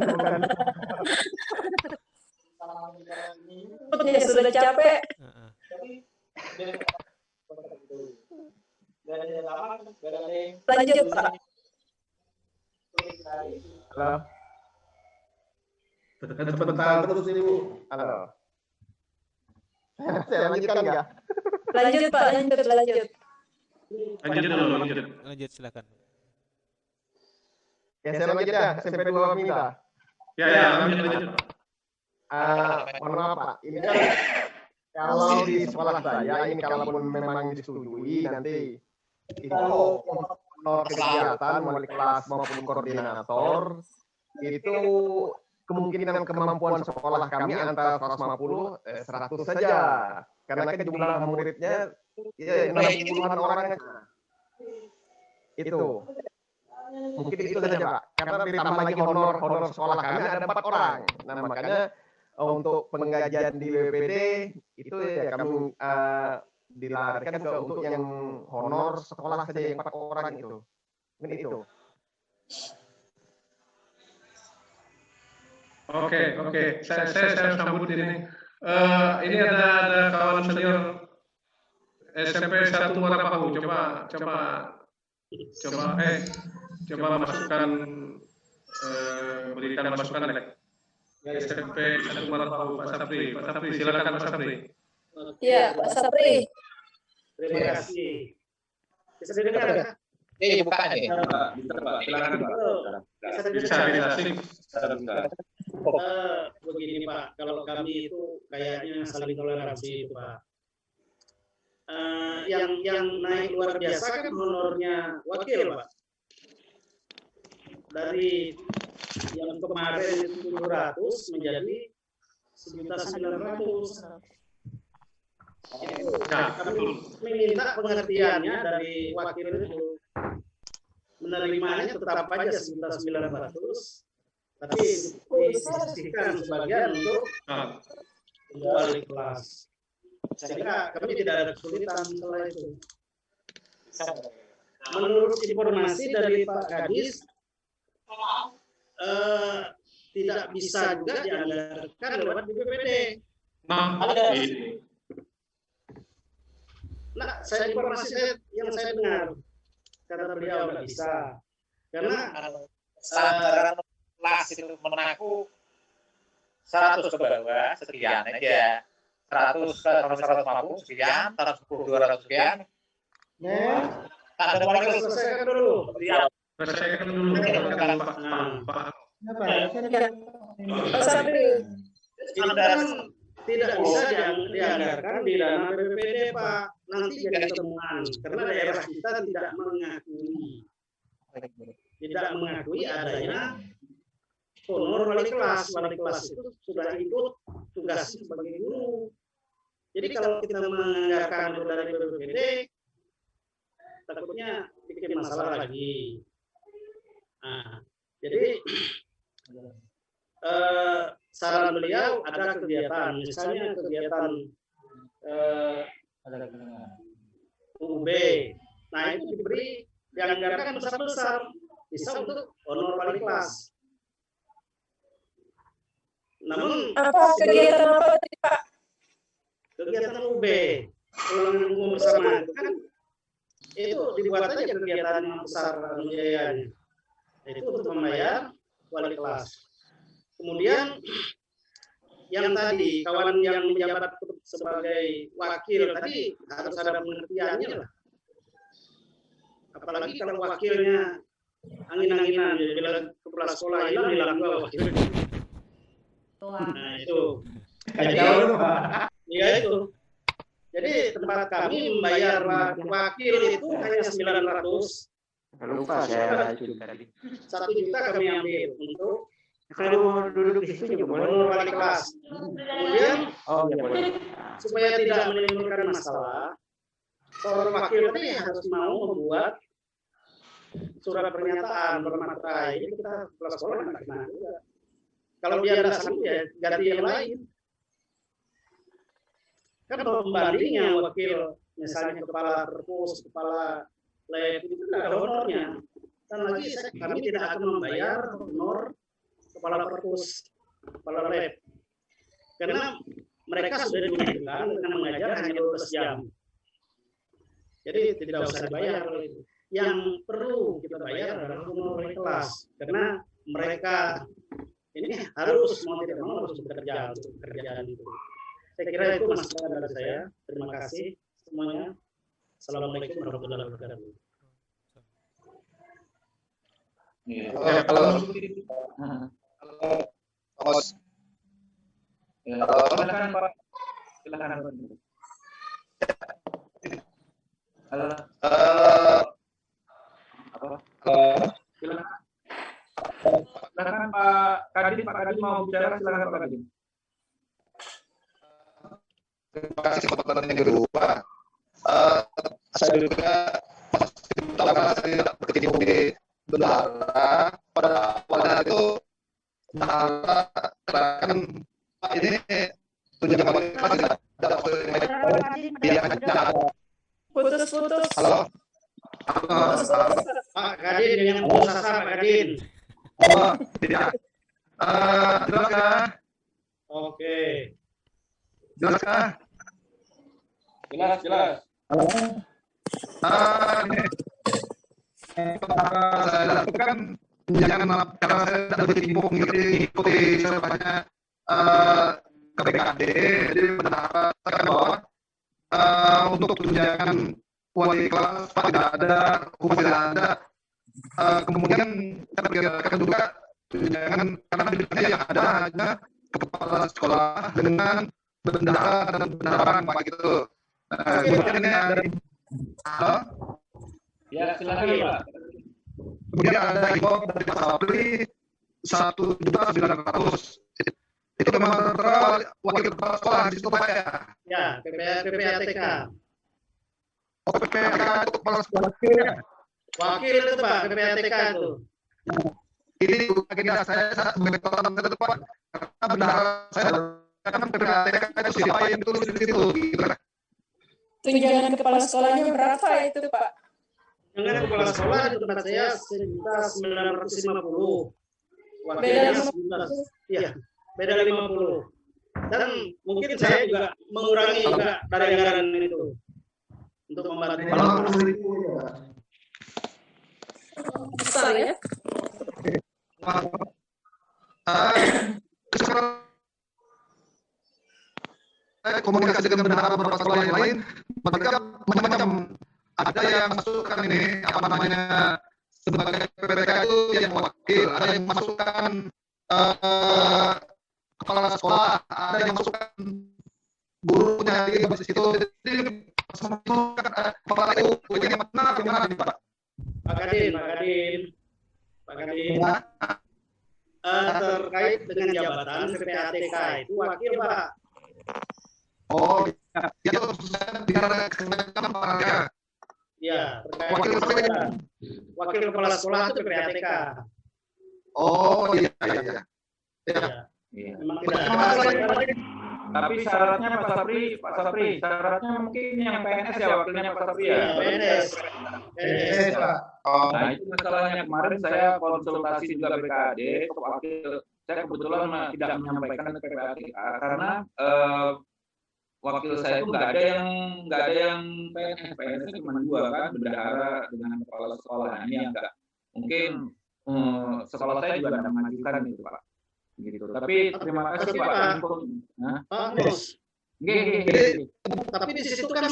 Ya sudah capek. Lanjut Pak. Halo. Sebentar terus Ibu. Halo. Saya lanjutkan ya. Lanjut Pak, lanjut. Lanjut silakan. Ya saya lanjut ya, SMP 2 minta. Ya, lanjut. Mohon maaf Pak, ini kan kalau di sekolah saya ini kalaupun memang disetujui nanti itu honor kegiatan wali kelas maupun koordinator itu kemungkinan kemampuan sekolah kami antara 150 100 saja karena kan jumlah muridnya ya 60-an orang itu mungkin itu saja Pak karena ditambah lagi honor sekolah kami ada 4 orang. Nah makanya untuk penggajian di BPD itu ya kami dilarikan ke untuk yang honor sekolah saja yang 4 orang itu. Mungkin itu. Oke. Saya sambut ini. Ini ada kawan senior SMP 1 Muara Pahu. Coba masukkan berikan masukan lagi. SMP 1 Muara Pahu, Pak Sapri, silakan Pak Sapri. Iya, Pak Sapri. Terima kasih. Bisa didengar ya? Buka nih. Silakan Pak. Bisa. Begini Pak, kalau kami itu kayaknya saling toleransi itu Pak. Yang naik luar biasa kan honornya wakil Pak. Dari yang kemarin itu 700 menjadi 1.900. Itu kami meminta pengertiannya dari wakil itu. Menerimanya tetap aja 1.900. Tapi disisihkan sebagian untuk wali kelas. Sehingga kami tidak ada kesulitan setelah itu. Menurut informasi dari Pak Kadis, tidak bisa juga dianggarkan lewat BPPD. Informasi yang saya dengar, kata beliau nggak bisa. Karena kelas itu menaku 100 ke bawah sekian aja 100 sampai 150 sekian 110 200 sekian ada wakil selesaikan dulu tidak bisa dianggarkan di dana BPPD Pak, nanti jadi temuan karena daerah kita tidak mengakui adanya honor wali kelas itu sudah ikut tugas sebagai guru. Jadi kalau kita menganggarkan dari BPPD, takutnya bikin masalah lagi. Nah, jadi saran beliau ada kegiatan, misalnya kegiatan UB. Nah itu diberi dianggarkan besar-besar, bisa untuk honor wali kelas. Namun kegiatan apa tadi Pak? Kegiatan UB, ulangan umum bersama itu kan itu dibuat aja kegiatan yang besar biayanya. Itu untuk membayar wali kelas. Kemudian yang tadi kawan yang menjabat sebagai wakil tadi harus ada pengertiannya lah. Apalagi kalau wakilnya angin-anginan, bila kepala sekolah hilang wakil. Nah itu. Iya itu. Jadi tempat kami membayar wakil itu hanya 900. Lupa saya tadi. 1 juta kami ambil untuk kalau duduk di situ juga boleh wali kelas. Kemudian supaya tidak menimbulkan masalah, seorang wakil tadi harus mau membuat surat pernyataan bermaterai. Jadi kita kepala sekolah nggak kena juga. Kalau dia tidak sanggup ya ganti yang lain. Kan pembandingnya wakil misalnya kepala perpus, kepala lab itu tidak ada honornya. Dan lagi kami tidak akan membayar honor kepala perpus, kepala lab. Karena mereka sudah dimenjurkan dengan mengajar hanya 12 jam. Jadi tidak usah dibayar. Yang perlu kita bayar adalah honor wali kelas. Karena mereka ini ini harus mau tidak mau harus bekerja untuk pekerjaan itu. Saya kira itu masukan dari saya. Terima kasih semuanya. Assalamualaikum warahmatullahi wabarakatuh. Kalau silakan Pak. Silakan. Silakan Pak Kadin mau bicara, silakan Pak Kadin. Terima kasih kesempatan yang kedua. Saya juga pertama saya tidak berkecimpung di bendahara. Pada awalnya itu bendahara terangkan Pak ini tunjangan wali kelas tidak ada yang ada. Putus. Halo. Pak Kadin yang putus asa Pak Kadin. Tidak. Jelas kah? Oke. Jelas kah? Jelas. Saya lakukan jangan karena saya tidak berkecimpung mengikuti sebanyak KPKD, jadi berdasarkan bahwa untuk tunjangan wali kelas tidak ada, hukum tidak ada. Kemudian kita perkirakan juga tunjangan karena bidangnya yang ada hanya kepala sekolah dengan bendahara dan bendaharaan Pak gitu. Kemudian ini ada ya silakan Pak. Kemudian ada impor dari Pak Sapri 1.900.000. Itu memang tertera wakil kepala sekolah di situ Pak ya? Ya, PPATK. Oh, PPATK itu kepala sekolah. Wakil itu Pak, PPATK itu. Ini agenda saya sebagai kepala itu Pak. Karena bendahara saya karena PPATK itu siapa yang ditulis di situ gitu kan. Tunjangan kepala sekolahnya berapa itu Pak? Tunjangan kepala sekolah di tempat saya 1.950. Beda 1.900. Iya, beda 50. Dan mungkin saya juga mengurangi juga dari anggaran itu untuk membantu. Besar ya? Komunikasi dengan bendahara beberapa sekolah yang lain, mereka macam-macam. Ada yang masukkan ini apa namanya sebagai PPTK itu yang wakil, ada yang masukkan kepala sekolah, ada yang masukkan gurunya di basis itu. Jadi sama itu kan kepala itu yang mana nih Pak? Pak Kadin. Terkait dengan jabatan PPATK itu wakil Pak. Oh, itu biar kebanyakan Pak ya. Iya, wakil kepala sekolah itu PPATK. Oh iya. Memang tidak ada. Tapi syaratnya Pak Sapri, syaratnya mungkin yang PNS ya, wakilnya Pak Sapri ya. PNS Pak. Nah itu masalahnya, kemarin saya konsultasi juga BKD, wakil saya kebetulan tidak menyampaikan ke PPATK karena wakil saya itu nggak ada yang PNS cuma 2 kan, bendahara dengan kepala sekolah. Ini yang nggak mungkin sekolah saya juga ada mengajukan itu Pak. Gitu. Tapi terima kasih Pak. Pak Mus. Tapi di situ kan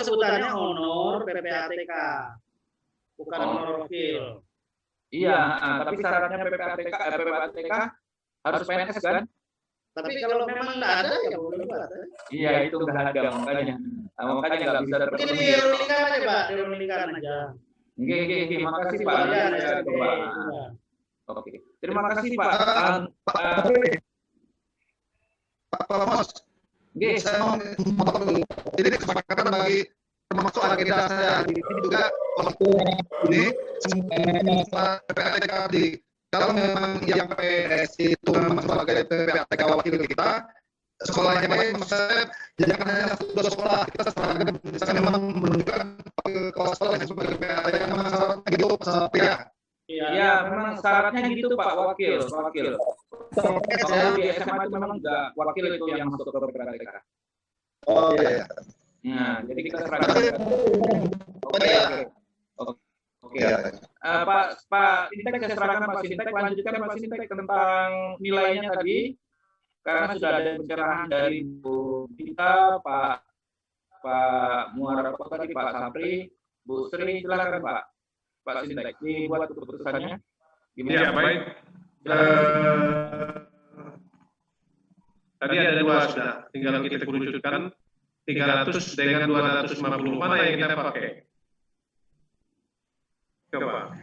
sebutannya honor PPATK, bukan honor wakil. Iya, tapi syaratnya PPATK harus PNS kan? Tapi kalau memang nggak ada ya boleh buat. Iya itu nggak ada makanya nggak bisa terpenuhi. Mungkin dirundingkan aja Pak, dirundingkan aja. Oke, makasih Pak. Oke, terima kasih Pak. Pak Mas, saya mau jadi kesepakatan bagi termasuk agenda saya di sini juga waktu ini semua PPATK di kalau memang yang PPS itu memang sebagai PPATK wakil kita sekolah yang lain maksudnya jangan hanya satu sekolah kita serahkan misalnya memang menunjukkan kepala sekolah yang sebagai PPATK memang syaratnya gitu ya. Iya, memang syaratnya gitu Pak, wakil. Kalau di SMA itu memang enggak wakil itu yang masuk ke PPATK. Oh iya. Nah, jadi kita serahkan. Oke. Pak Sintek, saya serahkan Pak Sintek, lanjutkan Pak Sintek tentang nilainya tadi, karena sudah ada pencerahan dari Bu Dita, Pak Muara tadi, Pak Sapri, Bu Sri, silakan Pak Sintek, dibuat keputusannya. Gimana? Ya, baik. Tadi ada 2 sudah, tinggal kita kerucutkan 300 dengan 250, mana yang kita pakai? Coba.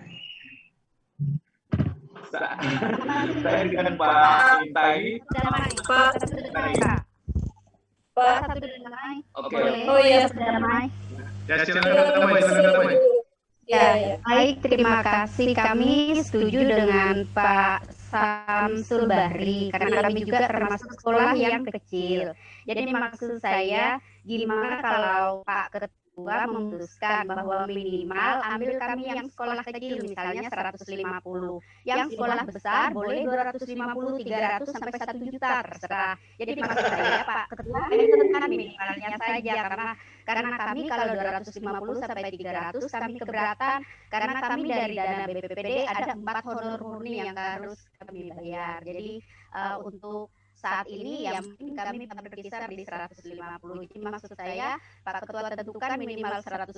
Saya dengan Pak Intai. Pak. Oke. Oh iya. Ya, silakan. Ya, baik, terima kasih. Kami setuju dengan Pak Samsul Bahri karena kami juga termasuk sekolah yang kecil. Jadi maksud saya, gimana kalau Pak Ketua memutuskan bahwa minimal ambil kami yang sekolah kecil misalnya 150. Yang sekolah besar boleh 250, 300 sampai 1 juta terserah. Jadi maksud saya Pak Ketua menentukan minimalnya saja karena kami kalau 250 sampai 300 kami keberatan karena kami dari dana BPPD ada 4 honor murni yang harus kami bayar. Jadi untuk saat ini ya mungkin kami berkisar di 150. Jadi maksud saya Pak Ketua tentukan minimal 150.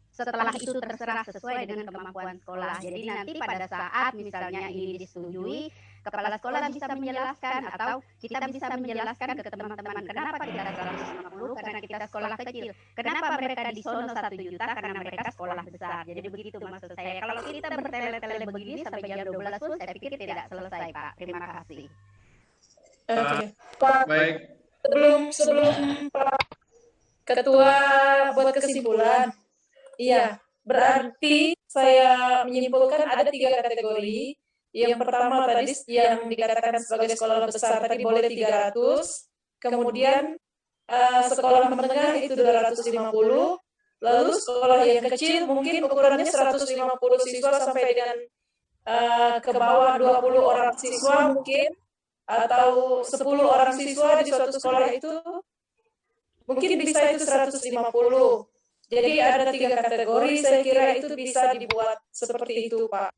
Setelah itu terserah sesuai dengan kemampuan sekolah. Jadi nanti pada saat misalnya ini disetujui, kepala sekolah bisa menjelaskan atau kita bisa menjelaskan ke teman-teman kenapa kita 150 karena kita sekolah kecil. Kenapa mereka di sono 1 juta karena mereka sekolah besar. Jadi begitu maksud saya. Kalau kita bertele-tele begini sampai jam 12 pun saya pikir tidak selesai, Pak. Terima kasih. Oke. Pak, baik. Sebelum Pak Ketua buat kesimpulan, iya, berarti saya menyimpulkan ada 3 kategori. Yang pertama tadi yang dikatakan sebagai sekolah besar tadi boleh 300, kemudian sekolah menengah itu 250, lalu sekolah yang kecil mungkin ukurannya 150 siswa sampai dengan ke bawah 20 orang siswa mungkin, atau 10 orang siswa di suatu sekolah itu mungkin bisa itu 150. Jadi ada 3 kategori, saya kira itu bisa dibuat seperti itu, Pak.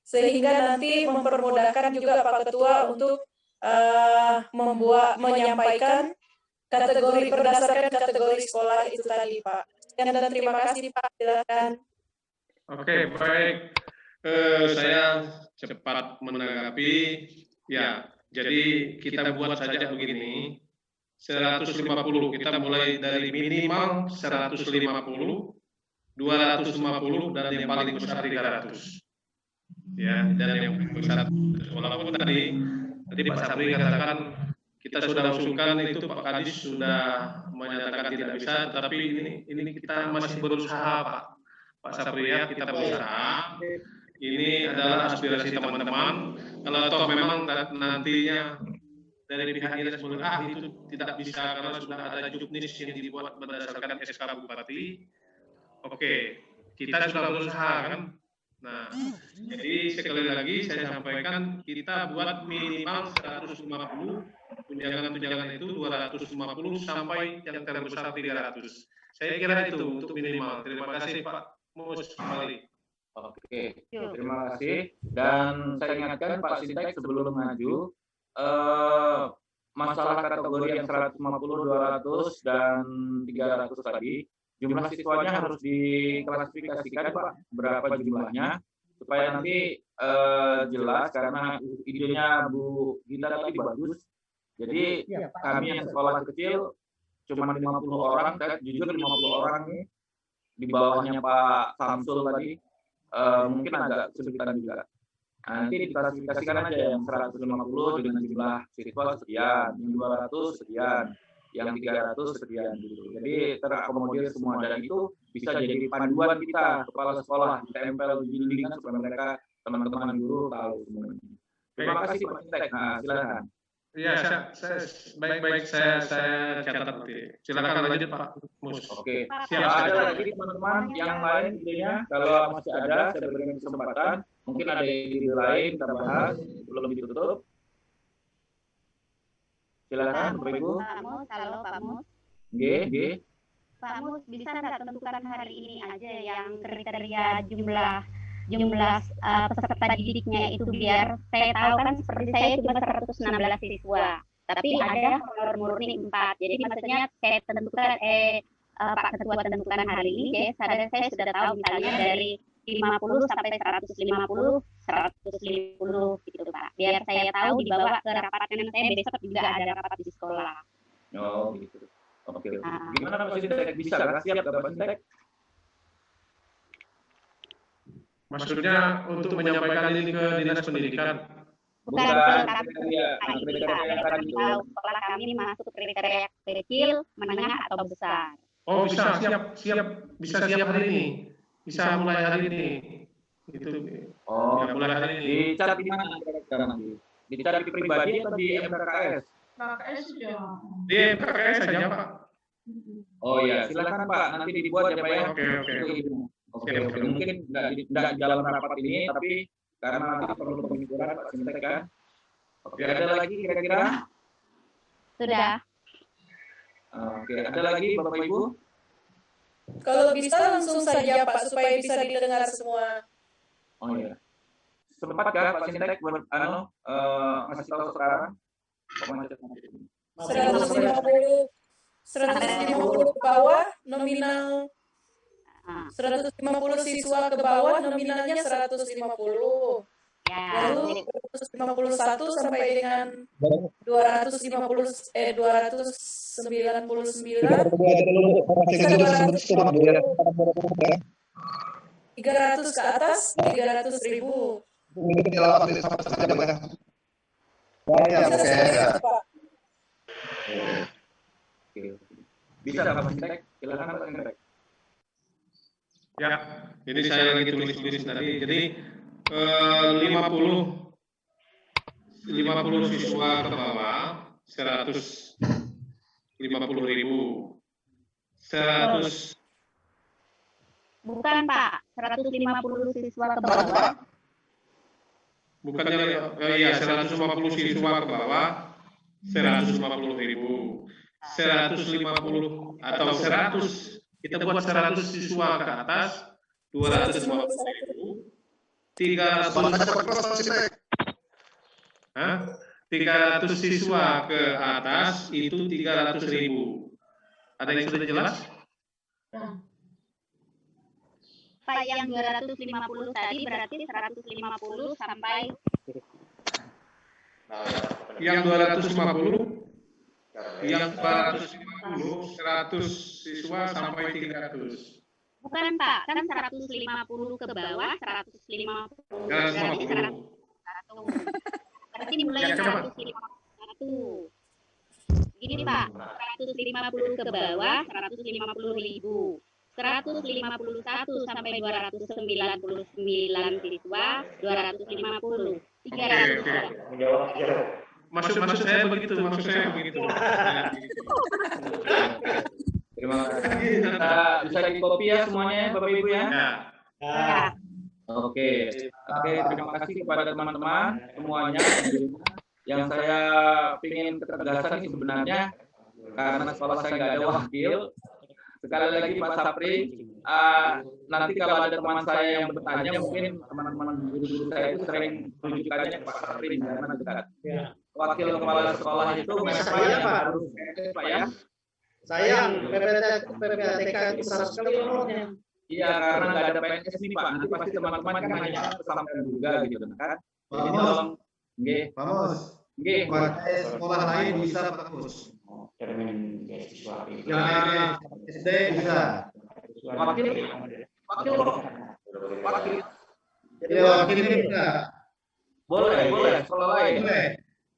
Sehingga nanti mempermudahkan juga Pak Ketua untuk menyampaikan kategori berdasarkan kategori sekolah itu tadi, Pak. Dan terima kasih, Pak. Silakan. Oke, baik. Saya cepat menanggapi. Ya, jadi kita buat saja begini. 150, kita mulai dari minimal 150, 250, dan yang paling besar 300. Ya, dan yang besar, walaupun tadi Pak Sabri katakan kita sudah usulkan itu, Pak Kadis sudah menyatakan tidak bisa, tetapi ini kita masih berusaha, Pak Sabri, ya, kita berusaha. Ini adalah aspirasi teman-teman. Kalau toh memang nantinya dari pihak INS itu tidak bisa karena sudah ada juknis yang dibuat berdasarkan SK Bupati. Oke, kita sudah berusaha kan. Nah, jadi sekali lagi saya sampaikan kita buat minimal 150, tunjangan itu 250 sampai yang terbesar 300. Saya kira itu untuk minimal. Terima kasih Pak Mus kembali. Oke, terima kasih. Dan saya ingatkan Pak Sintek sebelum maju, masalah kategori yang 150, 200, dan 300 tadi, jumlah siswanya harus diklasifikasikan, Pak, berapa jumlahnya, supaya nanti jelas, karena idenya Bu Gita tadi bagus. Jadi kami yang sekolah kecil cuma 50 orang, saya jujur 50 orang nih, di bawahnya Pak Samsul tadi, mungkin agak kesulitan juga. Nanti diklasifikasikan aja yang 150 dengan jumlah siswa sekian, yang 200 sekian, yang 300 sekian gitu. Jadi terakomodir semua, dan itu bisa jadi panduan kita kepala sekolah, ditempel di dindingan supaya mereka teman-teman guru tahu semuanya. Terima kasih Pak Sintek. Nah, silakan. Iya, baik-baik saya catat nanti. Silakan lanjut Pak Mus. Oke. Ada lagi teman-teman yang lain idenya? Kalau masih ada, saya berikan kesempatan. Mungkin ada ide lain kita bahas belum ditutup. Silakan, Bapak Ibu. Halo Pak Mus. G. Pak Mus, bisa nggak tentukan hari ini aja yang kriteria jumlah peserta didiknya itu, biar saya tahu kan seperti saya cuma 116 siswa, tapi ada honor murni 4. Jadi maksudnya saya tentukan Pak Ketua tentukan hari ini, ya saya sudah tahu misalnya dari 50 sampai 150 gitu Pak. Biar saya tahu dibawa ke rapat karena saya besok juga ada rapat di sekolah. Oh gitu. Oke. Gimana Pak Sintek, bisa kan? Siap nggak Pak Sintek? Maksudnya untuk menyampaikan ini ke Dinas Pendidikan? Bukan kriteria yang tadi tahu sekolah kami masuk kriteria kecil, menengah atau besar. Oh bisa, siap, bisa siap hari ini, bisa mulai hari ini. Itu. Oh, ya, mulai hari ini. Dicatat di mana sekarang nanti? Dicatat di pribadi atau di MKKS? Di MKKS saja Pak. Oh iya, silakan Pak, nanti dibuat ya Pak ya. Oke. Mungkin nggak jalan rapat ini, tapi karena nanti perlu pemikiran Pak Sintek kan. Oke, ada lagi kira-kira? Sudah. Oke, ada lagi Bapak Ibu? Kalau bisa langsung saja Pak, supaya bisa didengar semua. Oh iya. Sempat kan Pak Sintek buat ngasih tahu sekarang? 150 ke bawah nominal 150 siswa ke bawah nominalnya 150. Lalu 151 sampai dengan 299 300 ke atas 300.000. Bisa Pak Sintek, silakan Pak Sintek. Ya, jadi saya lagi tulis tadi. Jadi 50 siswa ke bawah 150.000. 100. Bukan Pak, 150 siswa ke bawah. Bukannya iya 150 siswa ke bawah 150.000. 150 atau 100, kita buat 100 siswa ke atas 250.000. 300 siswa ke atas itu 300.000. Ada yang sudah jelas? Pak, yang 250 tadi berarti 150 sampai yang 250 100 siswa sampai 300. Bukan Pak, kan 150 ke bawah 150. Berarti mulai 151. Gini Pak, 150 ke bawah 150.000. 151 sampai 299 siswa 250. 300. Maksud saya begitu. Terima kasih. Bisa di copy ya semuanya Bapak Ibu ya. Oke, terima kasih kepada teman-teman semuanya. Yang saya ingin ketegasan ini sebenarnya karena sekolah saya nggak ada wakil. Sekali lagi Pak Sapri, nanti kalau ada teman saya yang bertanya, mungkin teman-teman guru-guru saya itu sering rujukannya ke Pak Sapri karena dekat. Wakil kepala sekolah itu memang yang harus Pak ya. Sayang, PPATK itu besar sekali nomornya. Iya, karena nggak ada PNS nih Pak. Nanti pasti teman-teman kan hanya kesampaian juga gitu kan. Jadi tolong, Pak Mus, pakai sekolah lain bisa Pak Mus. Yang SD bisa. Wakil. Jadi wakil ini bisa. Boleh. Sekolah lain.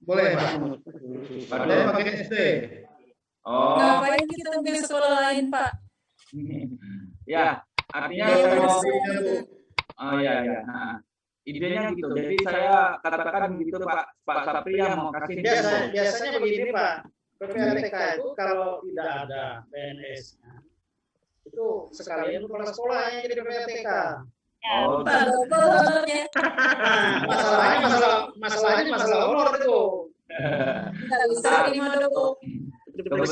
Boleh Pak. Padahal pakai SD. Oh. Ngapain kita pilih sekolah lain Pak? Ya, artinya ya. Idenya gitu. Jadi saya katakan gitu Pak Sapri yang mau kasih. Biasanya begini Pak. PPATK itu kalau tidak ada PNS itu sekalian kepala sekolah yang jadi PPATK. Masalahnya masalah honor itu. Tidak bisa terima dong. Kebetulan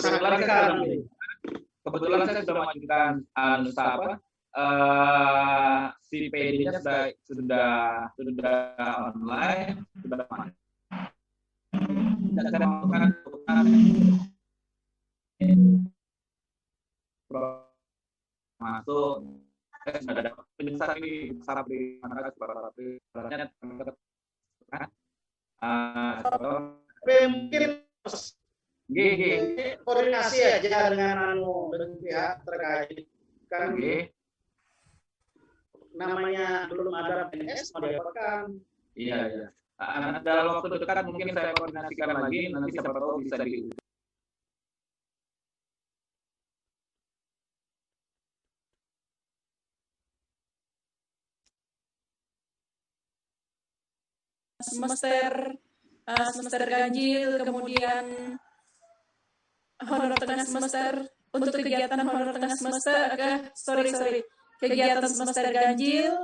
kebetulan saya sudah mengajukan si PD-nya sudah online, sudah dan saya melakukan masuk. Saya sudah ada penjelasan ini Sapri, mungkin koordinasi aja dengan pihak terkait kan namanya belum ada PNS mau diapakan. Iya. Dalam waktu dekat mungkin saya koordinasikan lagi, nanti siapa tahu bisa di semester ganjil, kemudian honor tengah semester untuk kegiatan honor tengah semester, kegiatan semester ganjil,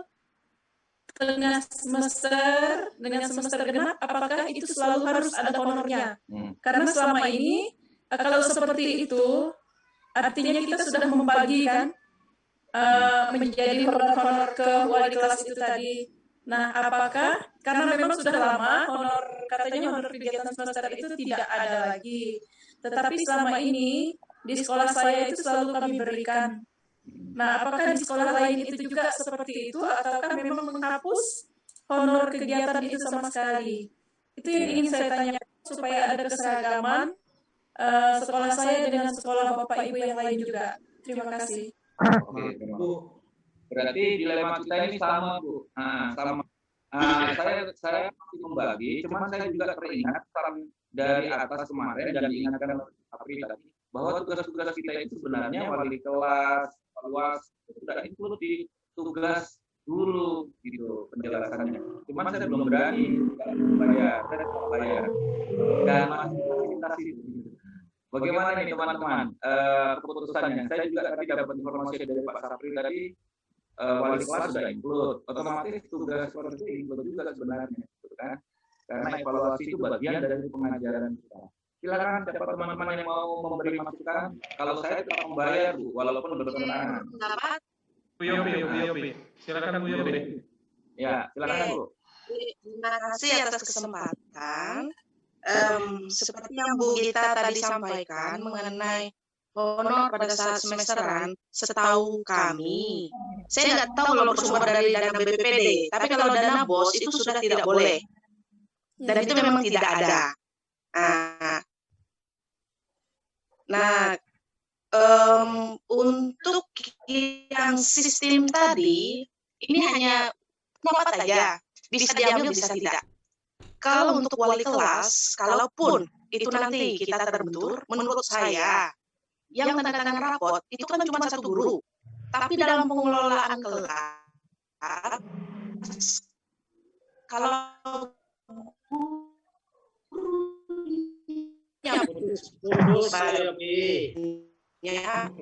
tengah semester dengan semester genap, apakah itu selalu harus ada honornya? Karena selama ini kalau seperti itu, artinya kita sudah membagi kan menjadi honor-honor ke wali kelas itu tadi. Nah, apakah karena memang sudah lama katanya honor kegiatan semester itu tidak ada lagi. Tetapi selama ini di sekolah saya itu selalu kami berikan. Nah, apakah di sekolah lain itu juga seperti itu ataukah memang menghapus honor kegiatan itu sama sekali? Itu yang ingin saya tanya supaya ada keseragaman sekolah saya dengan sekolah Bapak Ibu yang lain juga. Terima kasih. Oke, Bu. Berarti dilema kita ini sama, Bu. Sama. Saya masih membagi, cuman saya juga teringat saran dari atas kemarin dan diingatkan oleh Sapri tadi bahwa tugas-tugas kita itu sebenarnya wali kelas, luas sudah include di tugas guru gitu penjelasannya. Cuman saya belum berani bayar dan masih fasilitasi. Bagaimana nih teman-teman keputusannya? Saya juga tadi dapat informasi dari Pak Sapri tadi. Wali kelas sudah include, otomatis tugas seperti itu include juga sebenarnya, gitu kan? Karena evaluasi itu bagian dari pengajaran kita. Silakan siapa teman-teman yang mau memberi masukan. Kalau saya tetap membayar, Bu, walaupun bertentangan. Bu Yopi. Silakan Bu Yopi. Ya, silakan Bu. Terima kasih atas kesempatan. Seperti yang Bu Gita tadi sampaikan mengenai honor pada saat semesteran, setahu kami, saya nggak tahu kalau bersumber dari dana BPPD, tapi kalau dana BOS itu sudah tidak boleh, dan itu memang tidak ada. Nah, untuk yang sistem tadi, ini hanya pendapat aja, bisa diambil bisa tidak. Kalau untuk wali kelas, kalaupun itu nanti kita terbentur, menurut saya, yang tanda tangan rapot itu kan cuma satu guru, tapi dalam pengelolaan kelas kalau ya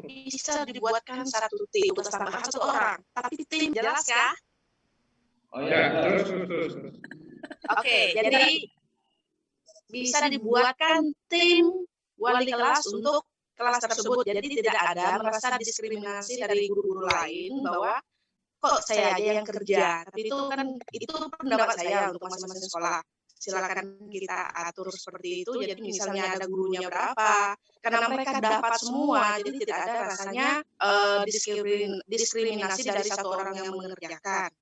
bisa dibuatkan satu tim tugas tambahan satu orang, tapi tim jelas ya? Oh ya, terus. Oke, jadi bisa dibuatkan tim wali kelas untuk kelas tersebut, jadi tidak ada merasa diskriminasi dari guru-guru lain bahwa kok saya aja yang kerja, tapi itu pendapat saya untuk masing-masing sekolah. Silakan kita atur seperti itu, jadi misalnya ada gurunya berapa, karena mereka dapat semua, jadi tidak ada rasanya diskriminasi dari satu orang yang mengerjakan.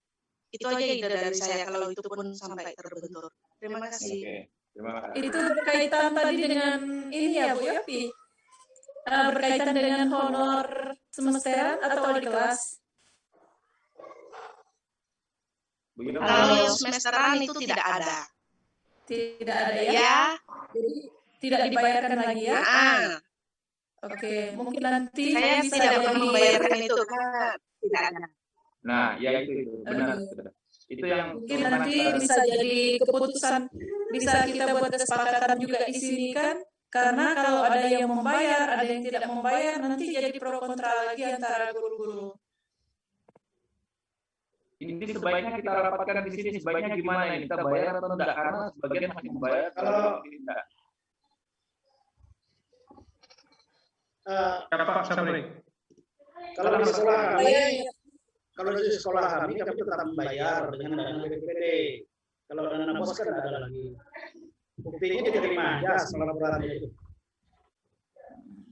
Itu aja ide dari saya kalau itu pun sampai terbentur. Terima kasih. Oke, terima kasih. Itu berkaitan tadi dengan ini ya Bu Yopi? Berkaitan dengan honor semesteran atau wali kelas? Kalau semesteran itu tidak ada. Tidak ada ya? Jadi tidak dibayarkan lagi ya? Oke, mungkin nanti saya bisa tidak membayarkan itu karena tidak ada. Nah, ya itu benar. Itu yang mungkin nanti bisa jadi keputusan, bisa kita buat kesepakatan juga di sini kan? Karena kalau ada yang membayar, ada yang tidak membayar, nanti jadi pro kontra lagi antara guru-guru. Ini sebaiknya kita rapatkan di sini, sebaiknya gimana ini? Kita bayar atau enggak? Karena sebagian masih membayar, kalau tidak. Pak Sabri. Kalau di sekolah kami tetap membayar dengan dana BPPD. Kalau dana BOS kan ada lagi. Buktinya diterima aja laporannya itu.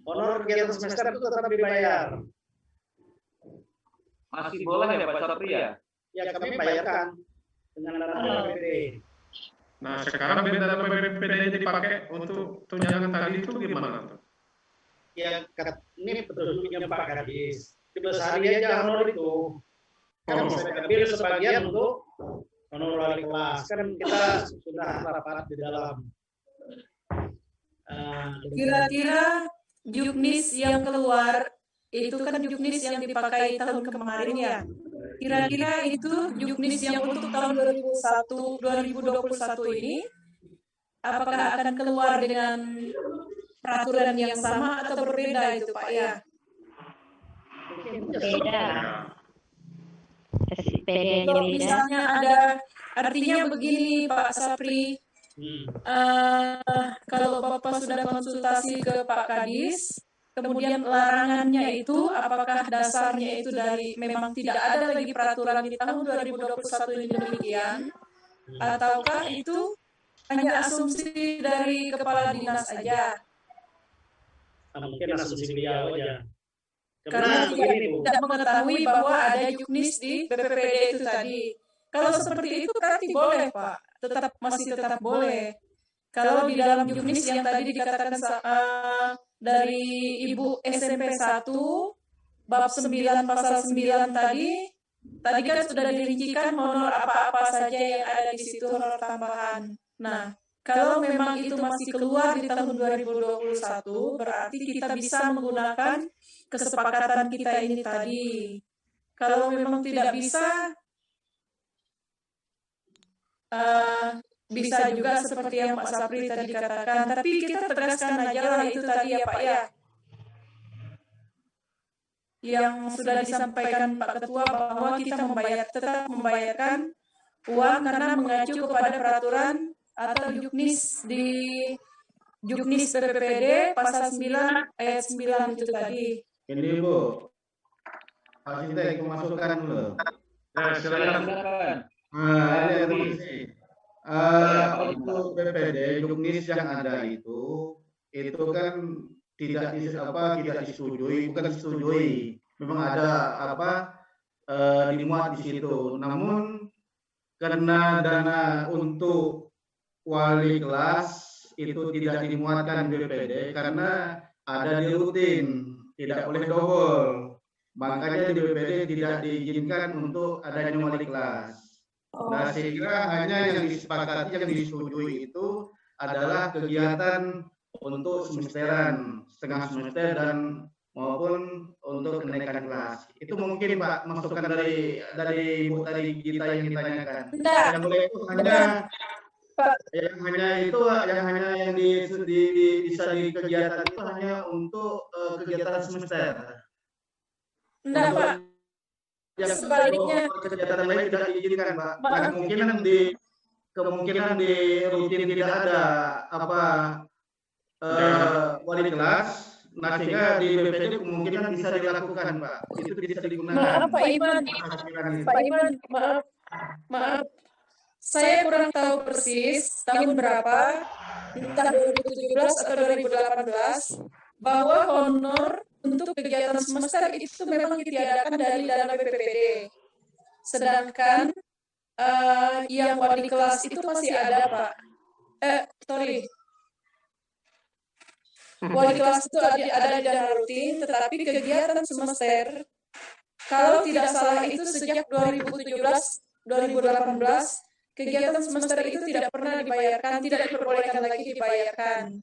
Honor kegiatan semester itu tetap dibayar. Masih boleh ya Pak Sapri ya? Ya kami bayarkan dengan dana BPPD. Nah sekarang dana BPPD dipakai untuk tunjangan tadi itu gimana tuh? Ya ini petunjuknya Pak Kadis. Dibesari aja honor itu. Kan bisa ambil sebagian untuk honor wali kelas. Kan kita sudah rapat di dalam. Kira-kira juknis yang keluar itu kan juknis yang dipakai tahun kemarin ya. Kira-kira itu juknis yang untuk tahun 2021 ini apakah akan keluar dengan peraturan yang sama atau berbeda itu Pak ya? Beda. Kalau misalnya ada, artinya begini Pak Sapri, kalau Bapak sudah konsultasi ke Pak Kadis, kemudian larangannya itu apakah dasarnya itu dari memang tidak ada lagi peraturan di tahun 2021 ini demikian, ataukah itu hanya asumsi dari kepala dinas saja? Mungkin asumsi beliau aja. Karena tidak mengetahui bahwa ada juknis di BPPD itu tadi. Kalau seperti itu berarti boleh Pak, masih tetap boleh. Kalau di dalam juknis yang tadi dikatakan dari Ibu SMP 1, bab 9 pasal 9 tadi kan sudah dirincikan honor apa-apa saja yang ada di situ honor tambahan. Nah, kalau memang itu masih keluar di tahun 2021, berarti kita bisa menggunakan kesepakatan kita ini tadi. Kalau memang tidak bisa, bisa juga seperti yang Pak Sapri tadi katakan. Tapi kita tegaskan aja lah itu tadi ya Pak ya. Yang sudah disampaikan Pak Ketua bahwa kita tetap membayarkan uang karena mengacu kepada peraturan atau juknis BPPD pasal 9 ayat 9 itu tadi. Ini Bu, Pak Sintek memasukkan dulu. Ya, silakan. Untuk BPD juknis yang ada itu kan tidak disetujui, bukan disetujui. Memang ada dimuat di situ. Namun karena dana untuk wali kelas itu tidak dimuatkan BPPD karena ada di rutin, tidak boleh double. Makanya di BPPD tidak diizinkan untuk adanya wali kelas. Nah, sehingga hanya yang disepakati, yang disetujui itu adalah kegiatan untuk semesteran, setengah semester dan maupun untuk kenaikan kelas. Itu mungkin Pak masukan dari Bu tadi kita yang ditanyakan. Yang boleh itu hanya yang bisa di kegiatan itu hanya untuk kegiatan semester. Enggak Pak. Yang sebaliknya kegiatan lain tidak diizinkan Pak. Kemungkinan di rutin tidak ada wali kelas. Nah sehingga di BPD kemungkinan bisa dilakukan Pak. Itu bisa digunakan. Maaf Pak Iman. Pak Iman, maaf. Saya kurang tahu persis tahun berapa, entah 2017 atau 2018, bahwa honor untuk kegiatan semester itu memang ditiadakan dari dana BPPD. Sedangkan yang wali kelas itu masih ada Pak. Wali kelas itu ada di dana rutin, tetapi kegiatan semester, kalau tidak salah itu sejak 2017-2018, kegiatan semester itu tidak pernah dibayarkan, tidak diperbolehkan lagi dibayarkan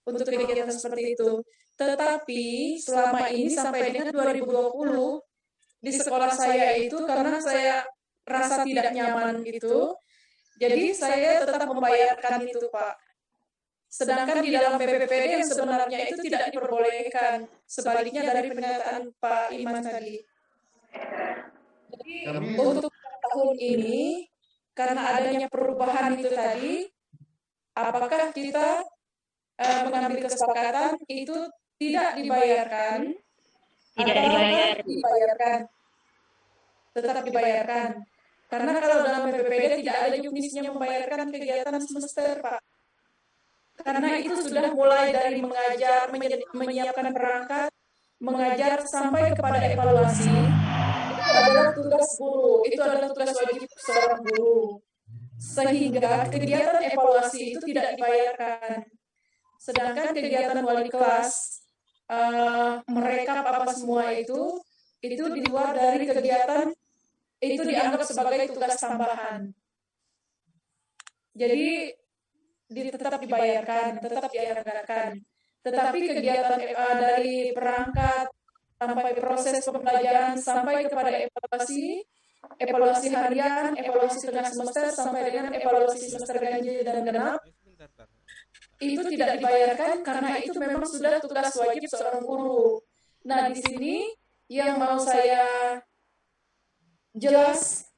untuk kegiatan seperti itu. Tetapi selama ini sampai dengan 2020 di sekolah saya itu karena saya rasa tidak nyaman gitu, jadi saya tetap membayarkan itu Pak. Sedangkan di dalam BPPD yang sebenarnya itu tidak diperbolehkan, sebaliknya dari pernyataan Pak Iman tadi. Jadi untuk tahun ini karena adanya perubahan itu tadi, apakah kita mengambil kesepakatan itu tidak dibayarkan, Tidak atau dibayar. dibayarkan, tetap dibayarkan. Karena kalau dalam PPPD tidak ada juknisnya membayarkan kegiatan semester, Pak. Karena itu sudah mulai dari mengajar, menyiapkan perangkat, mengajar sampai kepada evaluasi. Itu adalah tugas guru, itu adalah tugas wajib seorang guru. Sehingga kegiatan evaluasi itu tidak dibayarkan. Sedangkan kegiatan wali kelas, mereka apa semua itu di luar dari kegiatan, itu dianggap sebagai tugas tambahan. Jadi tetap dibayarkan, tetap dianggarkan. Tetapi kegiatan dari perangkat sampai proses pembelajaran sampai kepada evaluasi harian, evaluasi tengah semester sampai dengan evaluasi semester ganjil dan genap, itu tidak dibayarkan karena itu memang sudah tugas wajib seorang guru. Nah, di sini yang mau saya jelas,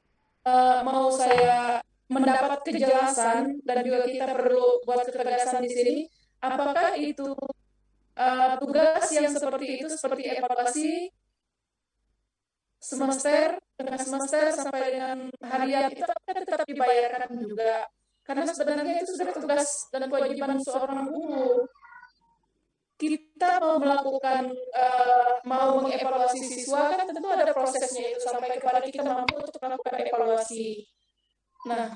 mau saya mendapat kejelasan dan juga kita perlu buat ketegasan di sini, apakah itu tugas yang seperti itu, seperti evaluasi semester, tengah semester sampai dengan harian itu tetap dibayarkan juga. Karena sebenarnya itu sudah tugas dan kewajiban seorang guru. Kita mau melakukan, mau mengevaluasi siswa kan tentu ada prosesnya itu sampai kepada kita mampu untuk melakukan evaluasi. Nah,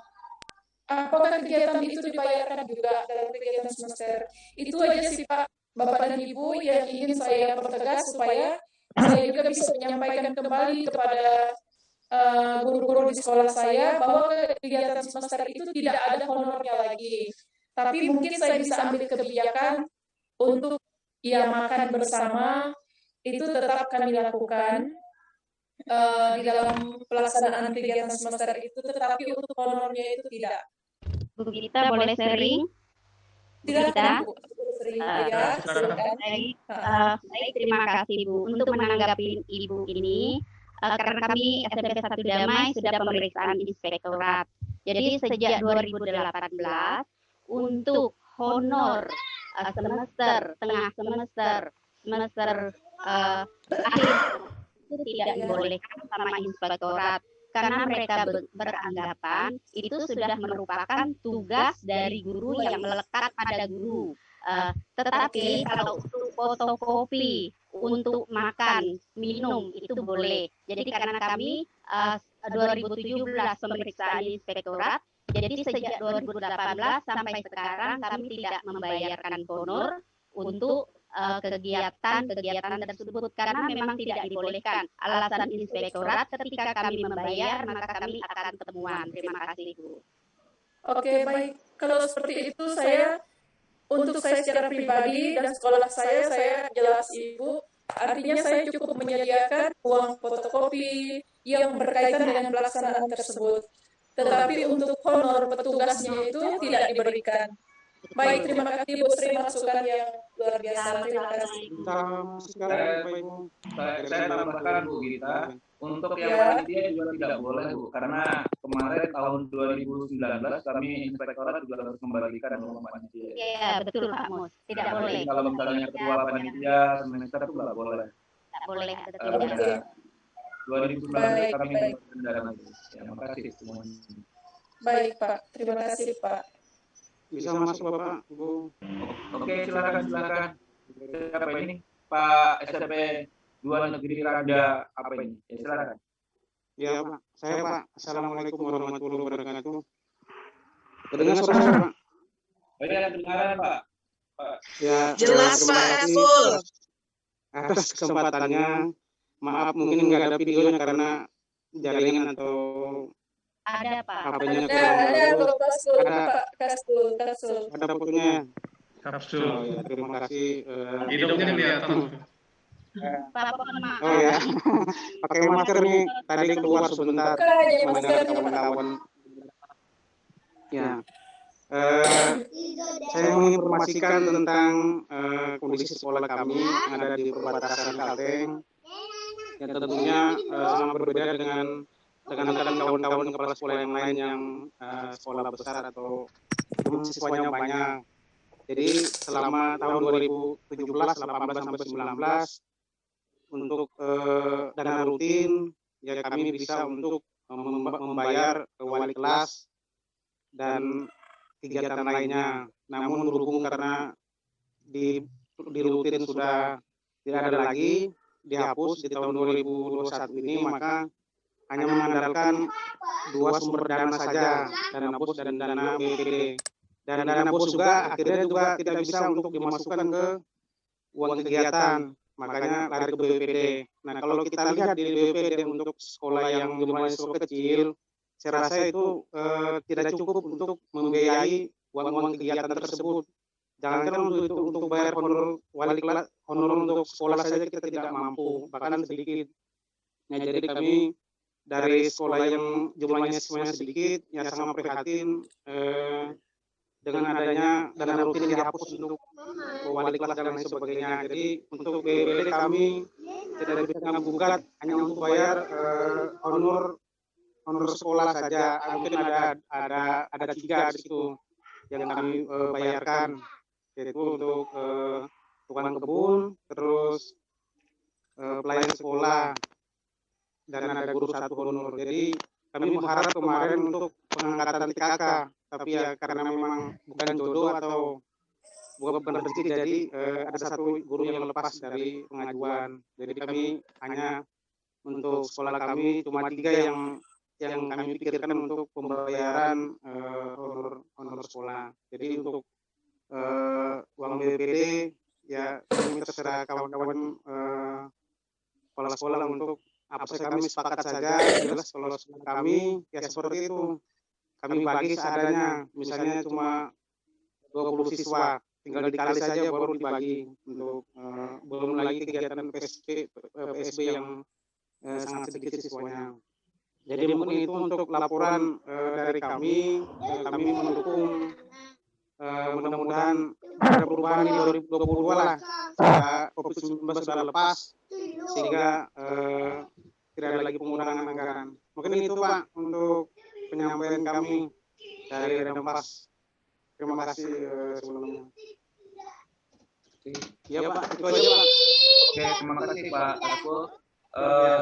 apakah kegiatan itu dibayarkan juga dalam kegiatan semester? Itu aja sih Pak, Bapak dan Ibu yang ingin saya pertegas supaya saya juga bisa menyampaikan kembali kepada guru-guru di sekolah saya bahwa kegiatan semester itu tidak ada honornya lagi. Tapi mungkin saya bisa ambil kebijakan untuk makan bersama itu tetap kami lakukan di dalam pelaksanaan kegiatan semester itu, tetapi untuk honornya itu tidak. Bu Gita boleh sharing? Silakan Bu. Baik, terima kasih Bu. Untuk menanggapi Ibu ini, karena kami SMP 1 Damai sudah pemeriksaan inspektorat. Jadi sejak 2018 untuk honor semester, tengah semester, semester akhir itu tidak dibolehkan sama inspektorat karena mereka beranggapan itu sudah merupakan tugas dari guru yang melekat pada guru. Tetapi kalau untuk fotokopi, untuk makan, minum itu boleh. Jadi karena kami 2017 pemeriksaan inspektorat, jadi sejak 2018 sampai sekarang kami tidak membayarkan honor untuk kegiatan tersebut karena memang tidak dibolehkan. Alasan inspektorat ketika kami membayar maka kami akan ketemuan. Terima kasih Bu. Oke, baik. Kalau seperti itu untuk saya secara pribadi dan sekolah saya jelas Ibu, artinya saya cukup menyediakan uang fotokopi yang berkaitan dengan pelaksanaan tersebut. Tetapi untuk honor petugasnya itu tidak diberikan. Baik, terima kasih Bu Sri masukan yang luar biasa. Terima kasih. Saya tambahkan Bu Gita, untuk yang panitia juga tidak boleh Bu, karena kemarin tahun 2019 kami inspektorat juga harus kembalikan uang panitia. Iya betul Pak Mus, tidak boleh. Jadi kalau misalnya ketua panitia semester itu nggak boleh. Tidak boleh. 2019 kami menggunakan itu. Terima kasih semuanya. Baik Pak, terima kasih Pak. Bisa masuk Bapak, Bu. Oke, silakan. Siapa ini? Pak SMP 2 Negeri Raja apa ini? Ya, silakan. Ya Pak, saya Pak. Assalamualaikum warahmatullahi wabarakatuh. Terdengar suara Pak? Oh iya, kedengaran Pak. Ya, jelas Pak, full. Atas kesempatannya, maaf mungkin nggak ada videonya karena jaringan atau ada Pak. HP-nya Ada Kapsul. Ada fotonya ya? Kapsul. Oh, ya, terima kasih. Hidungnya kelihatan. Oh ya, pakai masker nih. Tadi keluar sebentar mendengar kawan-kawan. Ya, saya menginformasikan tentang kondisi sekolah kami yang ada di perbatasan Kalteng. Yang tentunya sangat berbeda dengan kawan-kawan kepala sekolah yang lain yang sekolah besar atau siswanya banyak. Jadi selama tahun 2017, 18 sampai 19 untuk dana rutin ya kami bisa untuk membayar wali kelas dan kegiatan lainnya. Namun berhubung karena di rutin sudah tidak ada lagi, dihapus di tahun 2021 ini, maka hanya mengandalkan 2 sumber dana saja, dana BOS dan dana BPD. Dan dana BOS juga akhirnya juga tidak bisa untuk dimasukkan ke uang kegiatan, makanya lari ke BPD. Nah, kalau kita lihat di BPD untuk sekolah yang jumlahnya sekolah kecil, saya rasa itu tidak cukup untuk membiayai uang-uang kegiatan tersebut. Jangankan untuk bayar honor wali kelas, honor untuk sekolah saja kita tidak mampu, bahkan sedikit. Nah, jadi kami dari sekolah yang jumlahnya semuanya sedikit, ya sangat prihatin dengan adanya dana rutin yang dihapus untuk wali kelas dan lain sebagainya. Jadi untuk BPD kami tidak bisa menggugat, hanya untuk bayar honor sekolah saja. Mungkin ada 3 di situ yang kami bayarkan, yaitu untuk tukang kebun, terus pelayan sekolah, dan ada guru 1 honor. Jadi kami berharap kemarin untuk pengangkatan TKK, tapi ya karena memang bukan jodoh atau bukan rezeki, jadi ada 1 guru yang lepas dari pengajuan. Jadi kami hanya untuk sekolah kami cuma 3 yang kami pikirkan untuk pembayaran honor sekolah. Jadi untuk uang BPD ya kami terserah kawan-kawan kepala sekolah untuk apa kami sepakat saja. Jelas kalau sekolah kami ya seperti itu, kami bagi seadanya, misalnya cuma 20 siswa, tinggal dikali saja baru dibagi untuk belum lagi kegiatan PSB yang sangat sedikit siswanya. Jadi mungkin itu untuk laporan dari kami mendukung mudah-mudahan ada perubahan di 2022 lah, COVID-19 sudah lepas sehingga tidak ada lagi pengurangan anggaran. Mungkin itu Pak untuk penyampaian kami dari Renpas. Terima kasih sebelumnya. Ya Pak, itu aja Pak. Oke, terima kasih Pak Argo.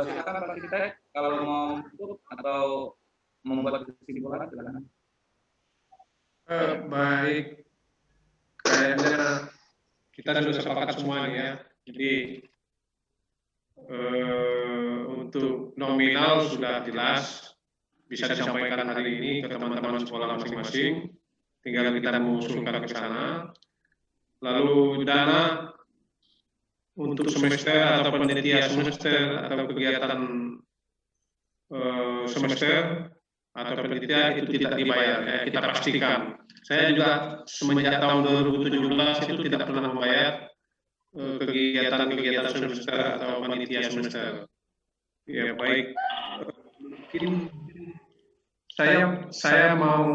Silakan Pak Arsitek kalau mau tutup atau membuat kesimpulan silakan. Baik, kayaknya kita sudah sepakat semua nih ya. Jadi untuk nominal sudah jelas, bisa disampaikan hari ini ke teman-teman sekolah masing-masing, tinggal kita mengusulkan ke sana. Lalu dana untuk semester atau panitia semester atau kegiatan semester atau panitia itu tidak dibayar, ya, kita pastikan. Saya juga semenjak tahun 2017 itu tidak pernah membayar kegiatan semester atau panitia semester. Ya baik, mungkin saya mau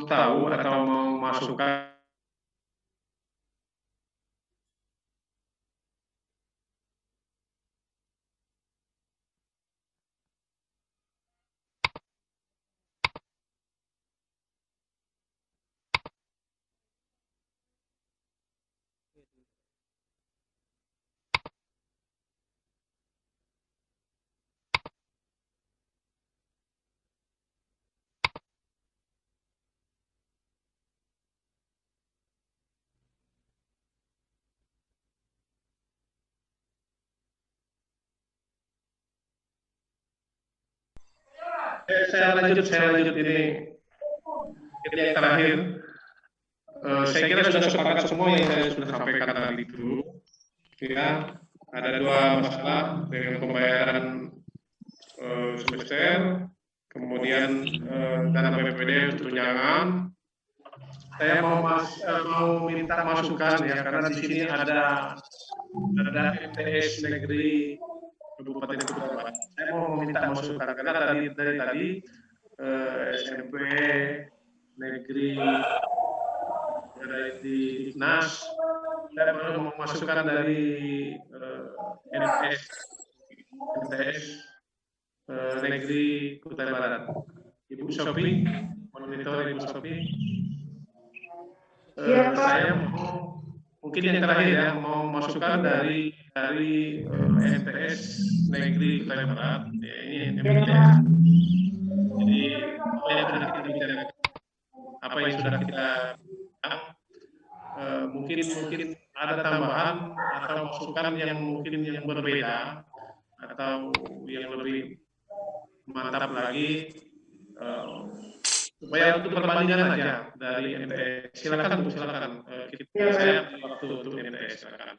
tahu atau mau masukkan saya lanjut ini yang terakhir. Saya kira sudah sepakat semua yang saya sudah sampaikan tadi itu. Ya, ada 2 masalah dengan pembayaran semester, kemudian dana BPD untuk tunjangan. Saya mau minta masukan ya, karena di sini ada MTS negeri Kabupaten Kutai. Saya mau minta masukan karena dari tadi SMP negeri dari Dinas, saya mau memasukkan dari MTS negeri Kutai Barat. Ibu Sophie, monitor Ibu Sophie. saya mau mungkin yang terakhir ya, mau masukkan dari MTS Negeri Kutai Barat. Ya, ini MTS. Jadi apa yang sudah kita mungkin ada tambahan atau masukan yang mungkin yang berbeda atau yang lebih mantap lagi, supaya untuk perbandingan aja dari MTS. Silakan saya waktu untuk MTS, silakan.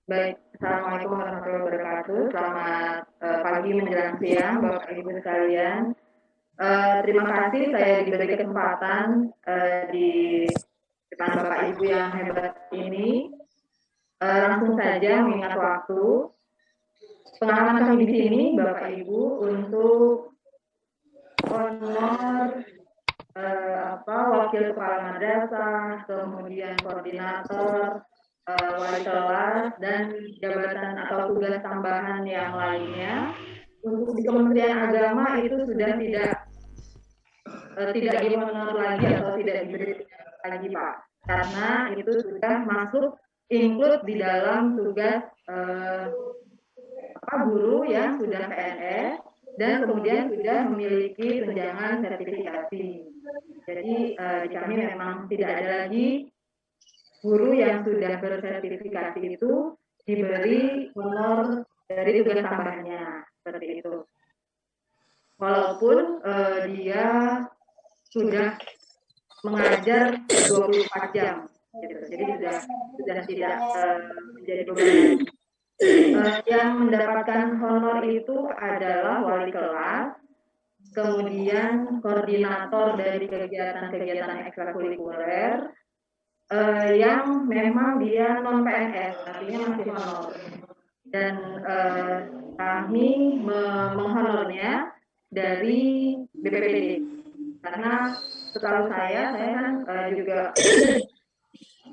Baik, Assalamualaikum warahmatullahi wabarakatuh. Selamat pagi menjelang siang, Bapak Ibu sekalian. Terima kasih saya diberi kesempatan di depan Bapak Ibu yang hebat ini. Langsung saja mengingat waktu. Pengalaman kami di sini, Bapak Ibu, untuk honor wakil kepala madrasah, kemudian koordinator, wali kelas, dan jabatan atau tugas tambahan yang lainnya. Untuk di Kementerian Agama itu sudah tidak dihonor lagi atau tidak diberi lagi, Pak, karena itu sudah masuk include di dalam tugas guru yang sudah PNS dan kemudian sudah memiliki tunjangan sertifikasi. Jadi di kami memang tidak ada lagi guru yang sudah bersertifikasi itu diberi honor dari tugas tambahannya, seperti itu. Walaupun dia sudah mengajar 24 jam, gitu. Jadi sudah tidak menjadi beban. Yang mendapatkan honor itu adalah wali kelas, kemudian koordinator dari kegiatan-kegiatan ekstrakurikuler yang memang dia non PNS, artinya masih honor. Dan kami menghonornya dari BPPD, karena setahu saya kan juga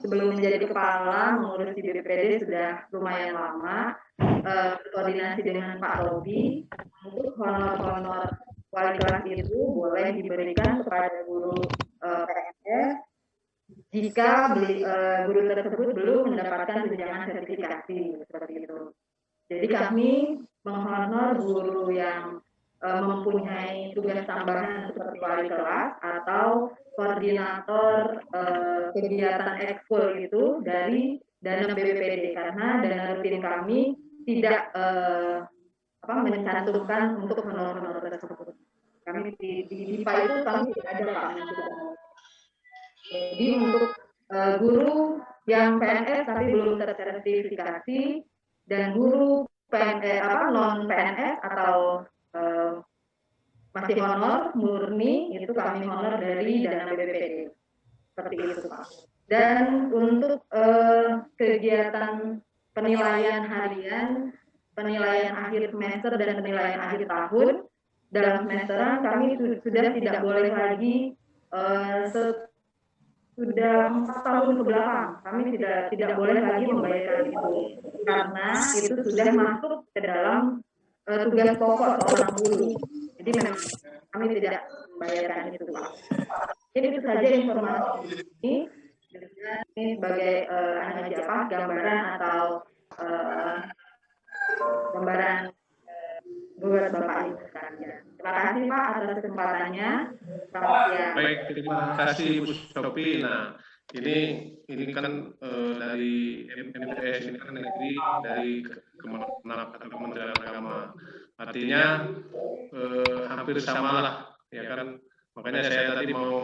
sebelum menjadi kepala mengurus di BPPD sudah lumayan lama, berkoordinasi dengan Pak Robi untuk honor-honor wali kelas itu boleh diberikan kepada guru PNS jika guru tersebut belum mendapatkan tunjangan sertifikasi, seperti itu. Jadi kami menghonor guru yang mempunyai tugas tambahan seperti wali kelas atau koordinator kegiatan ekskul itu dari dana BPPD, karena dana rutin kami tidak mencantumkan untuk honor-honor tersebut. Kami di IPA itu kami tidak ada Pak. Jadi untuk guru yang PNS tapi belum tersertifikasi dan guru non PNS atau masih honor murni itu kami honor dari dana BPPD, seperti itu Pak. Dan untuk kegiatan penilaian harian, penilaian akhir semester dan penilaian akhir tahun dalam semesteran kami sudah tidak boleh lagi sudah 4 tahun ke belakang kami tidak boleh lagi membayarkan itu, karena itu sudah masuk ke dalam tugas pokok seorang guru. Jadi memang kami tidak membayarkan itu Pak. Jadi itu saja informasi ini sebagai gambaran atau gambaran buat Bapak Ibu sekalian. Terima kasih Pak atas kesempatannya. Selamat siang. Baik, terima kasih Bu Sophie. Nah, ini kan dari MTS ini kan negeri dari Kementerian Agama. Artinya hampir sama lah, ya kan. Makanya saya tadi mau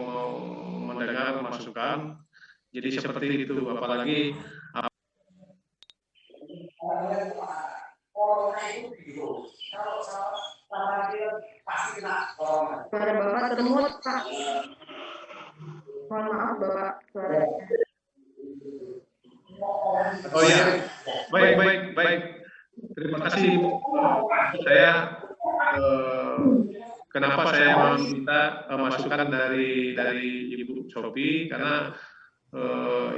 mendengar masukan. Jadi seperti itu, apalagi suara Bapak termut Pak. Mohon maaf Bapak, suaranya. Oh ya, baik. Terima kasih. Saya kenapa saya meminta masukan dari Ibu Sophie, karena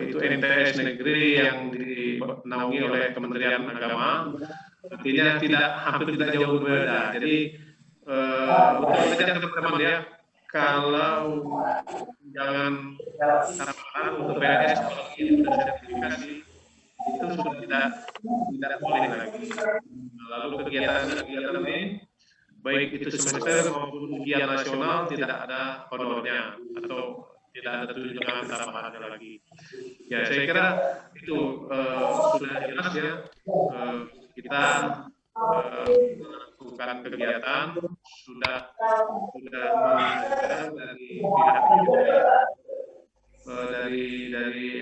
itu MTS negeri yang dinaungi oleh Kementerian Agama, artinya hampir tidak jauh berbeda. Jadi untuk teman-teman ya, kalau jangan harapan untuk PNS kalau ini sudah sertifikasi itu sudah tidak boleh lagi. Lalu kegiatan lain baik itu semester maupun ujian nasional tidak ada honornya atau tidak ada tunjangan tambahannya lagi. Ya saya kira itu sudah jelas ya, kita melakukan kegiatan sudah mengajukan dari pihak dari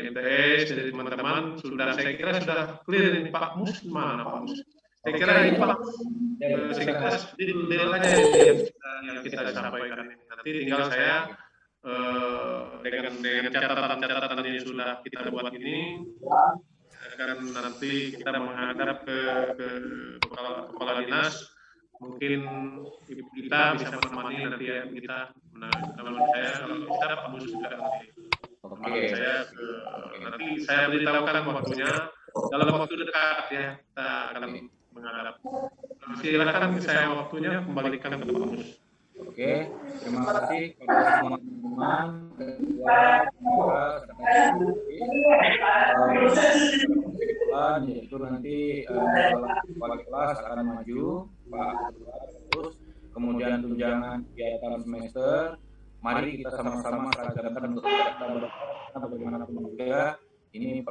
MTS, dari teman-teman sudah, saya kira sudah clear ini. Pak Mus mana Pak Mus? Saya kira ini Pak, saya kira deal aja yang kita sampaikan ini. Nanti tinggal saya dengan catatan-catatan yang sudah kita buat ini akan nanti kita menghadap ke kepala dinas, mungkin ibu kita bisa menemani nanti ya kita. Menurut saya kalau bisa Pak Mus juga nanti. Nanti saya beritahukan waktunya dalam waktu dekat ya, kita akan menghadap. Silakan saya waktunya kembalikan ke Pak Mus. Oke, terima kasih kepada semua teman-teman. Yaitu nanti wali kelas akan maju, Pak terus kemudian tunjangan kegiatan semester. Mari kita sama-sama seragamkan untuk bagaimanapun juga ini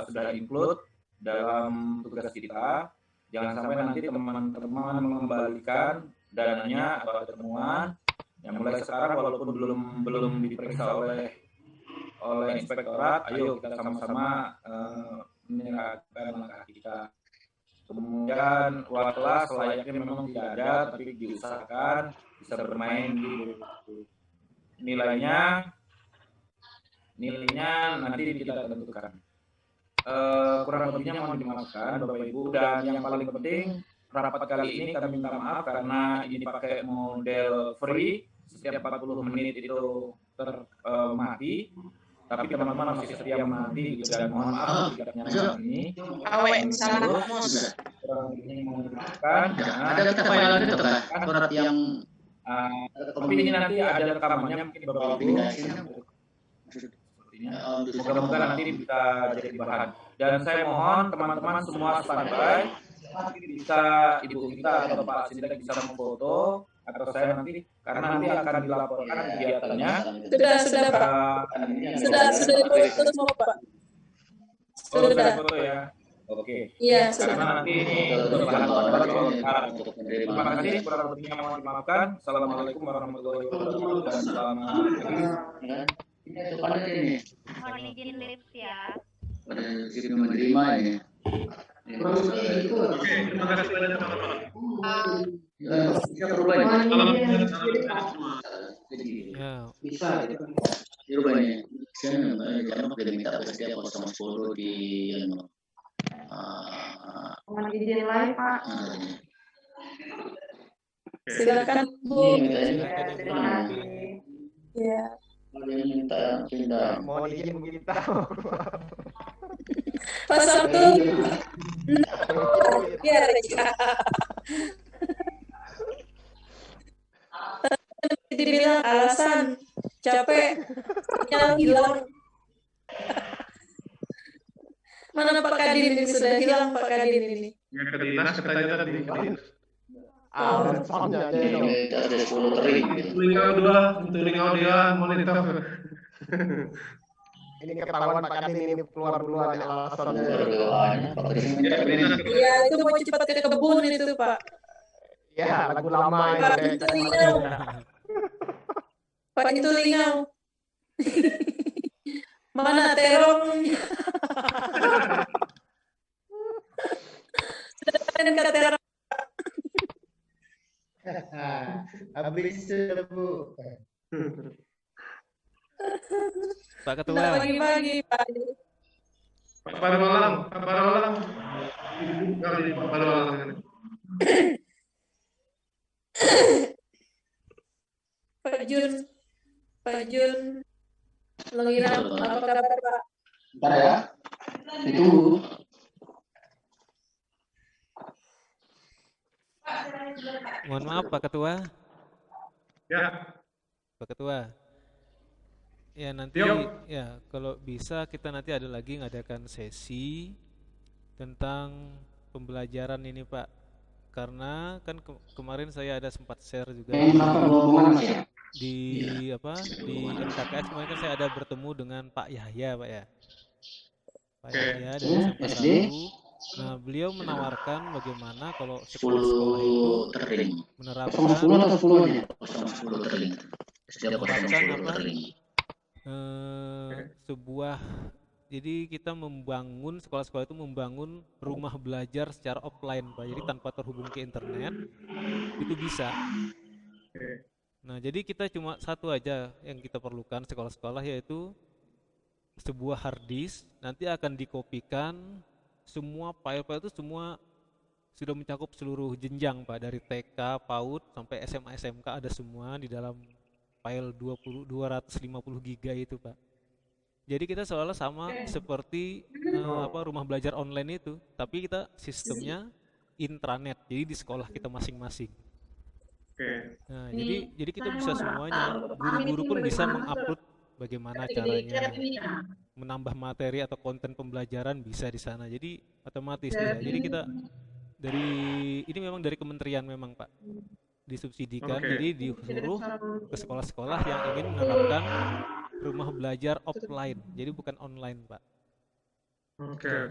sudah include dalam tugas kita. Jangan sampai nanti teman-teman mengembalikan dananya atau ada temuan yang mulai sekarang walaupun belum diperiksa oleh inspektorat, ayo kita sama-sama menyerahkan langkah kita. Kemudian wali kelas layaknya memang tidak ada, tapi diusahakan bisa bermain di nilainya nanti kita tentukan. Kurang lebihnya mohon dimaafkan Bapak Ibu, dan yang paling penting rapat kali ini kami minta maaf karena ini pakai model free, setiap 40 menit itu mati, tapi teman-teman masih setia menanti dan mohon maaf tidak nyaman ini. Kurang lebihnya mohon dimaafkan. Ada kita file lagi surat yang tapi ini nanti ada rekamannya mungkin Bapak Ibu. Semoga nanti bisa jadi bahan. Dan saya mohon teman-teman semua standby, bisa Ibu kita atau Pak Sindak bisa memfoto atau saya nanti, karena nanti akan dilaporkan kegiatannya. Sudah Pak. Sudah difoto semua Pak. Sudah foto ya. Oke. Iya, karena nanti ini bahan untuk menerima. Terima kasih, kurang lebihnya mohon dimaafkan. Assalamualaikum warahmatullahi wabarakatuh dan selamat pagi. Mohon izin lift ya. Kita menerima ini. Oke, terima kasih banyak teman-teman. Bisa itu banyak. Jangan diminta bersedia sama sepuluh di Mohon izin live Pak. Silakan Bu. Terima kasih. Ya. Minta pindah. Mohon izin Bu Gita. Pas Sabtu. Ya, dibilang alasan capek, sinyal hilang. Mana Pak Kadin ini sudah hilang Pak Kadin ini? Ya ke dinas katanya tadi. Sama aja. Ada 10 ring. Tuling dia monitor. Ini ketahuan Pak Kadin ini keluar duluan alasannya. Iya, itu mau cepat ke kebun itu Pak. Ya, lagu lama Pak itu lingau. Pak itu lingau. Mana terong? Sudah kata terong. Habis sudah Bu. Pak Ketua. Pagi-pagi Pak. Pak Barolang. Pak Jun. Mengira apa kabar Pak? Bentar ya. Ditunggu. Mohon maaf Pak Ketua. Ya. Pak Ketua. Ya nanti ya kalau bisa kita nanti ada lagi ngadakan sesi tentang pembelajaran ini Pak. Karena kan kemarin saya ada sempat share juga di MKKS kemarin kan saya ada bertemu dengan Pak Yahya Pak ya. Pak Yahya dari SMK 1. Nah, beliau menawarkan bagaimana kalau sekolah-sekolah itu menerapkan sebuah, jadi kita membangun sekolah-sekolah itu membangun rumah belajar secara offline Pak, jadi tanpa terhubung ke internet itu bisa. Nah jadi kita cuma satu aja yang kita perlukan sekolah-sekolah, yaitu sebuah hard disk, nanti akan dikopikan semua file-file itu semua sudah mencakup seluruh jenjang Pak, dari TK, PAUD sampai SMA SMK ada semua di dalam file 250 giga itu Pak. Jadi kita seolah sama seperti rumah belajar online itu, tapi kita sistemnya intranet, jadi di sekolah kita masing-masing. Nah, jadi kita bisa semuanya, guru-guru pun bisa mengupload bagaimana caranya menambah materi atau konten pembelajaran bisa di sana. Jadi otomatis ya. Jadi kita ini memang dari kementerian memang Pak disubsidikan, jadi disuruh ke sekolah-sekolah yang ingin menerapkan rumah belajar offline, jadi bukan online Pak.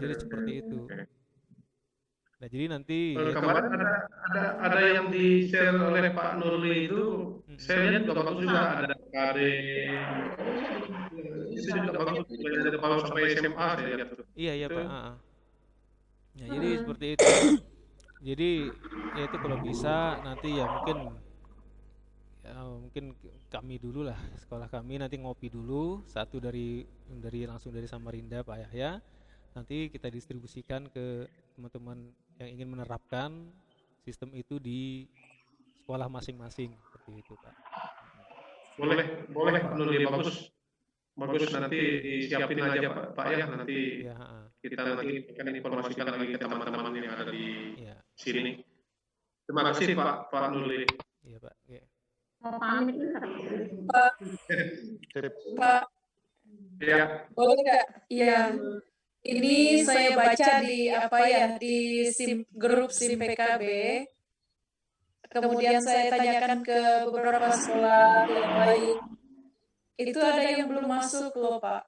Jadi seperti itu. Nah jadi nanti kemarin ada yang di share oleh Pak Nurli itu, saya lihat juga bagus juga, ada KD itu juga bagus, dari PAUD sampai SMA saya lihat. Iya Pak. Nah jadi seperti itu. Jadi ya itu kalau bisa nanti ya mungkin kami dulu lah, sekolah kami nanti ngopi dulu satu dari langsung dari Samarinda Pak Yahya, nanti kita distribusikan ke teman-teman yang ingin menerapkan sistem itu di sekolah masing-masing seperti itu Pak. Boleh Pak Nurli, bagus nanti disiapin aja Pak ya, nanti kita nanti akan informasikan lagi ke teman-teman yang ada di sini. Terima kasih Pak Nurli. Iya Pak. Ya. Pak. Ya. Boleh nggak? Iya. Ini saya baca di grup SIM PKB. Kemudian saya tanyakan ke beberapa sekolah yang lain. Itu ada yang belum masuk loh Pak.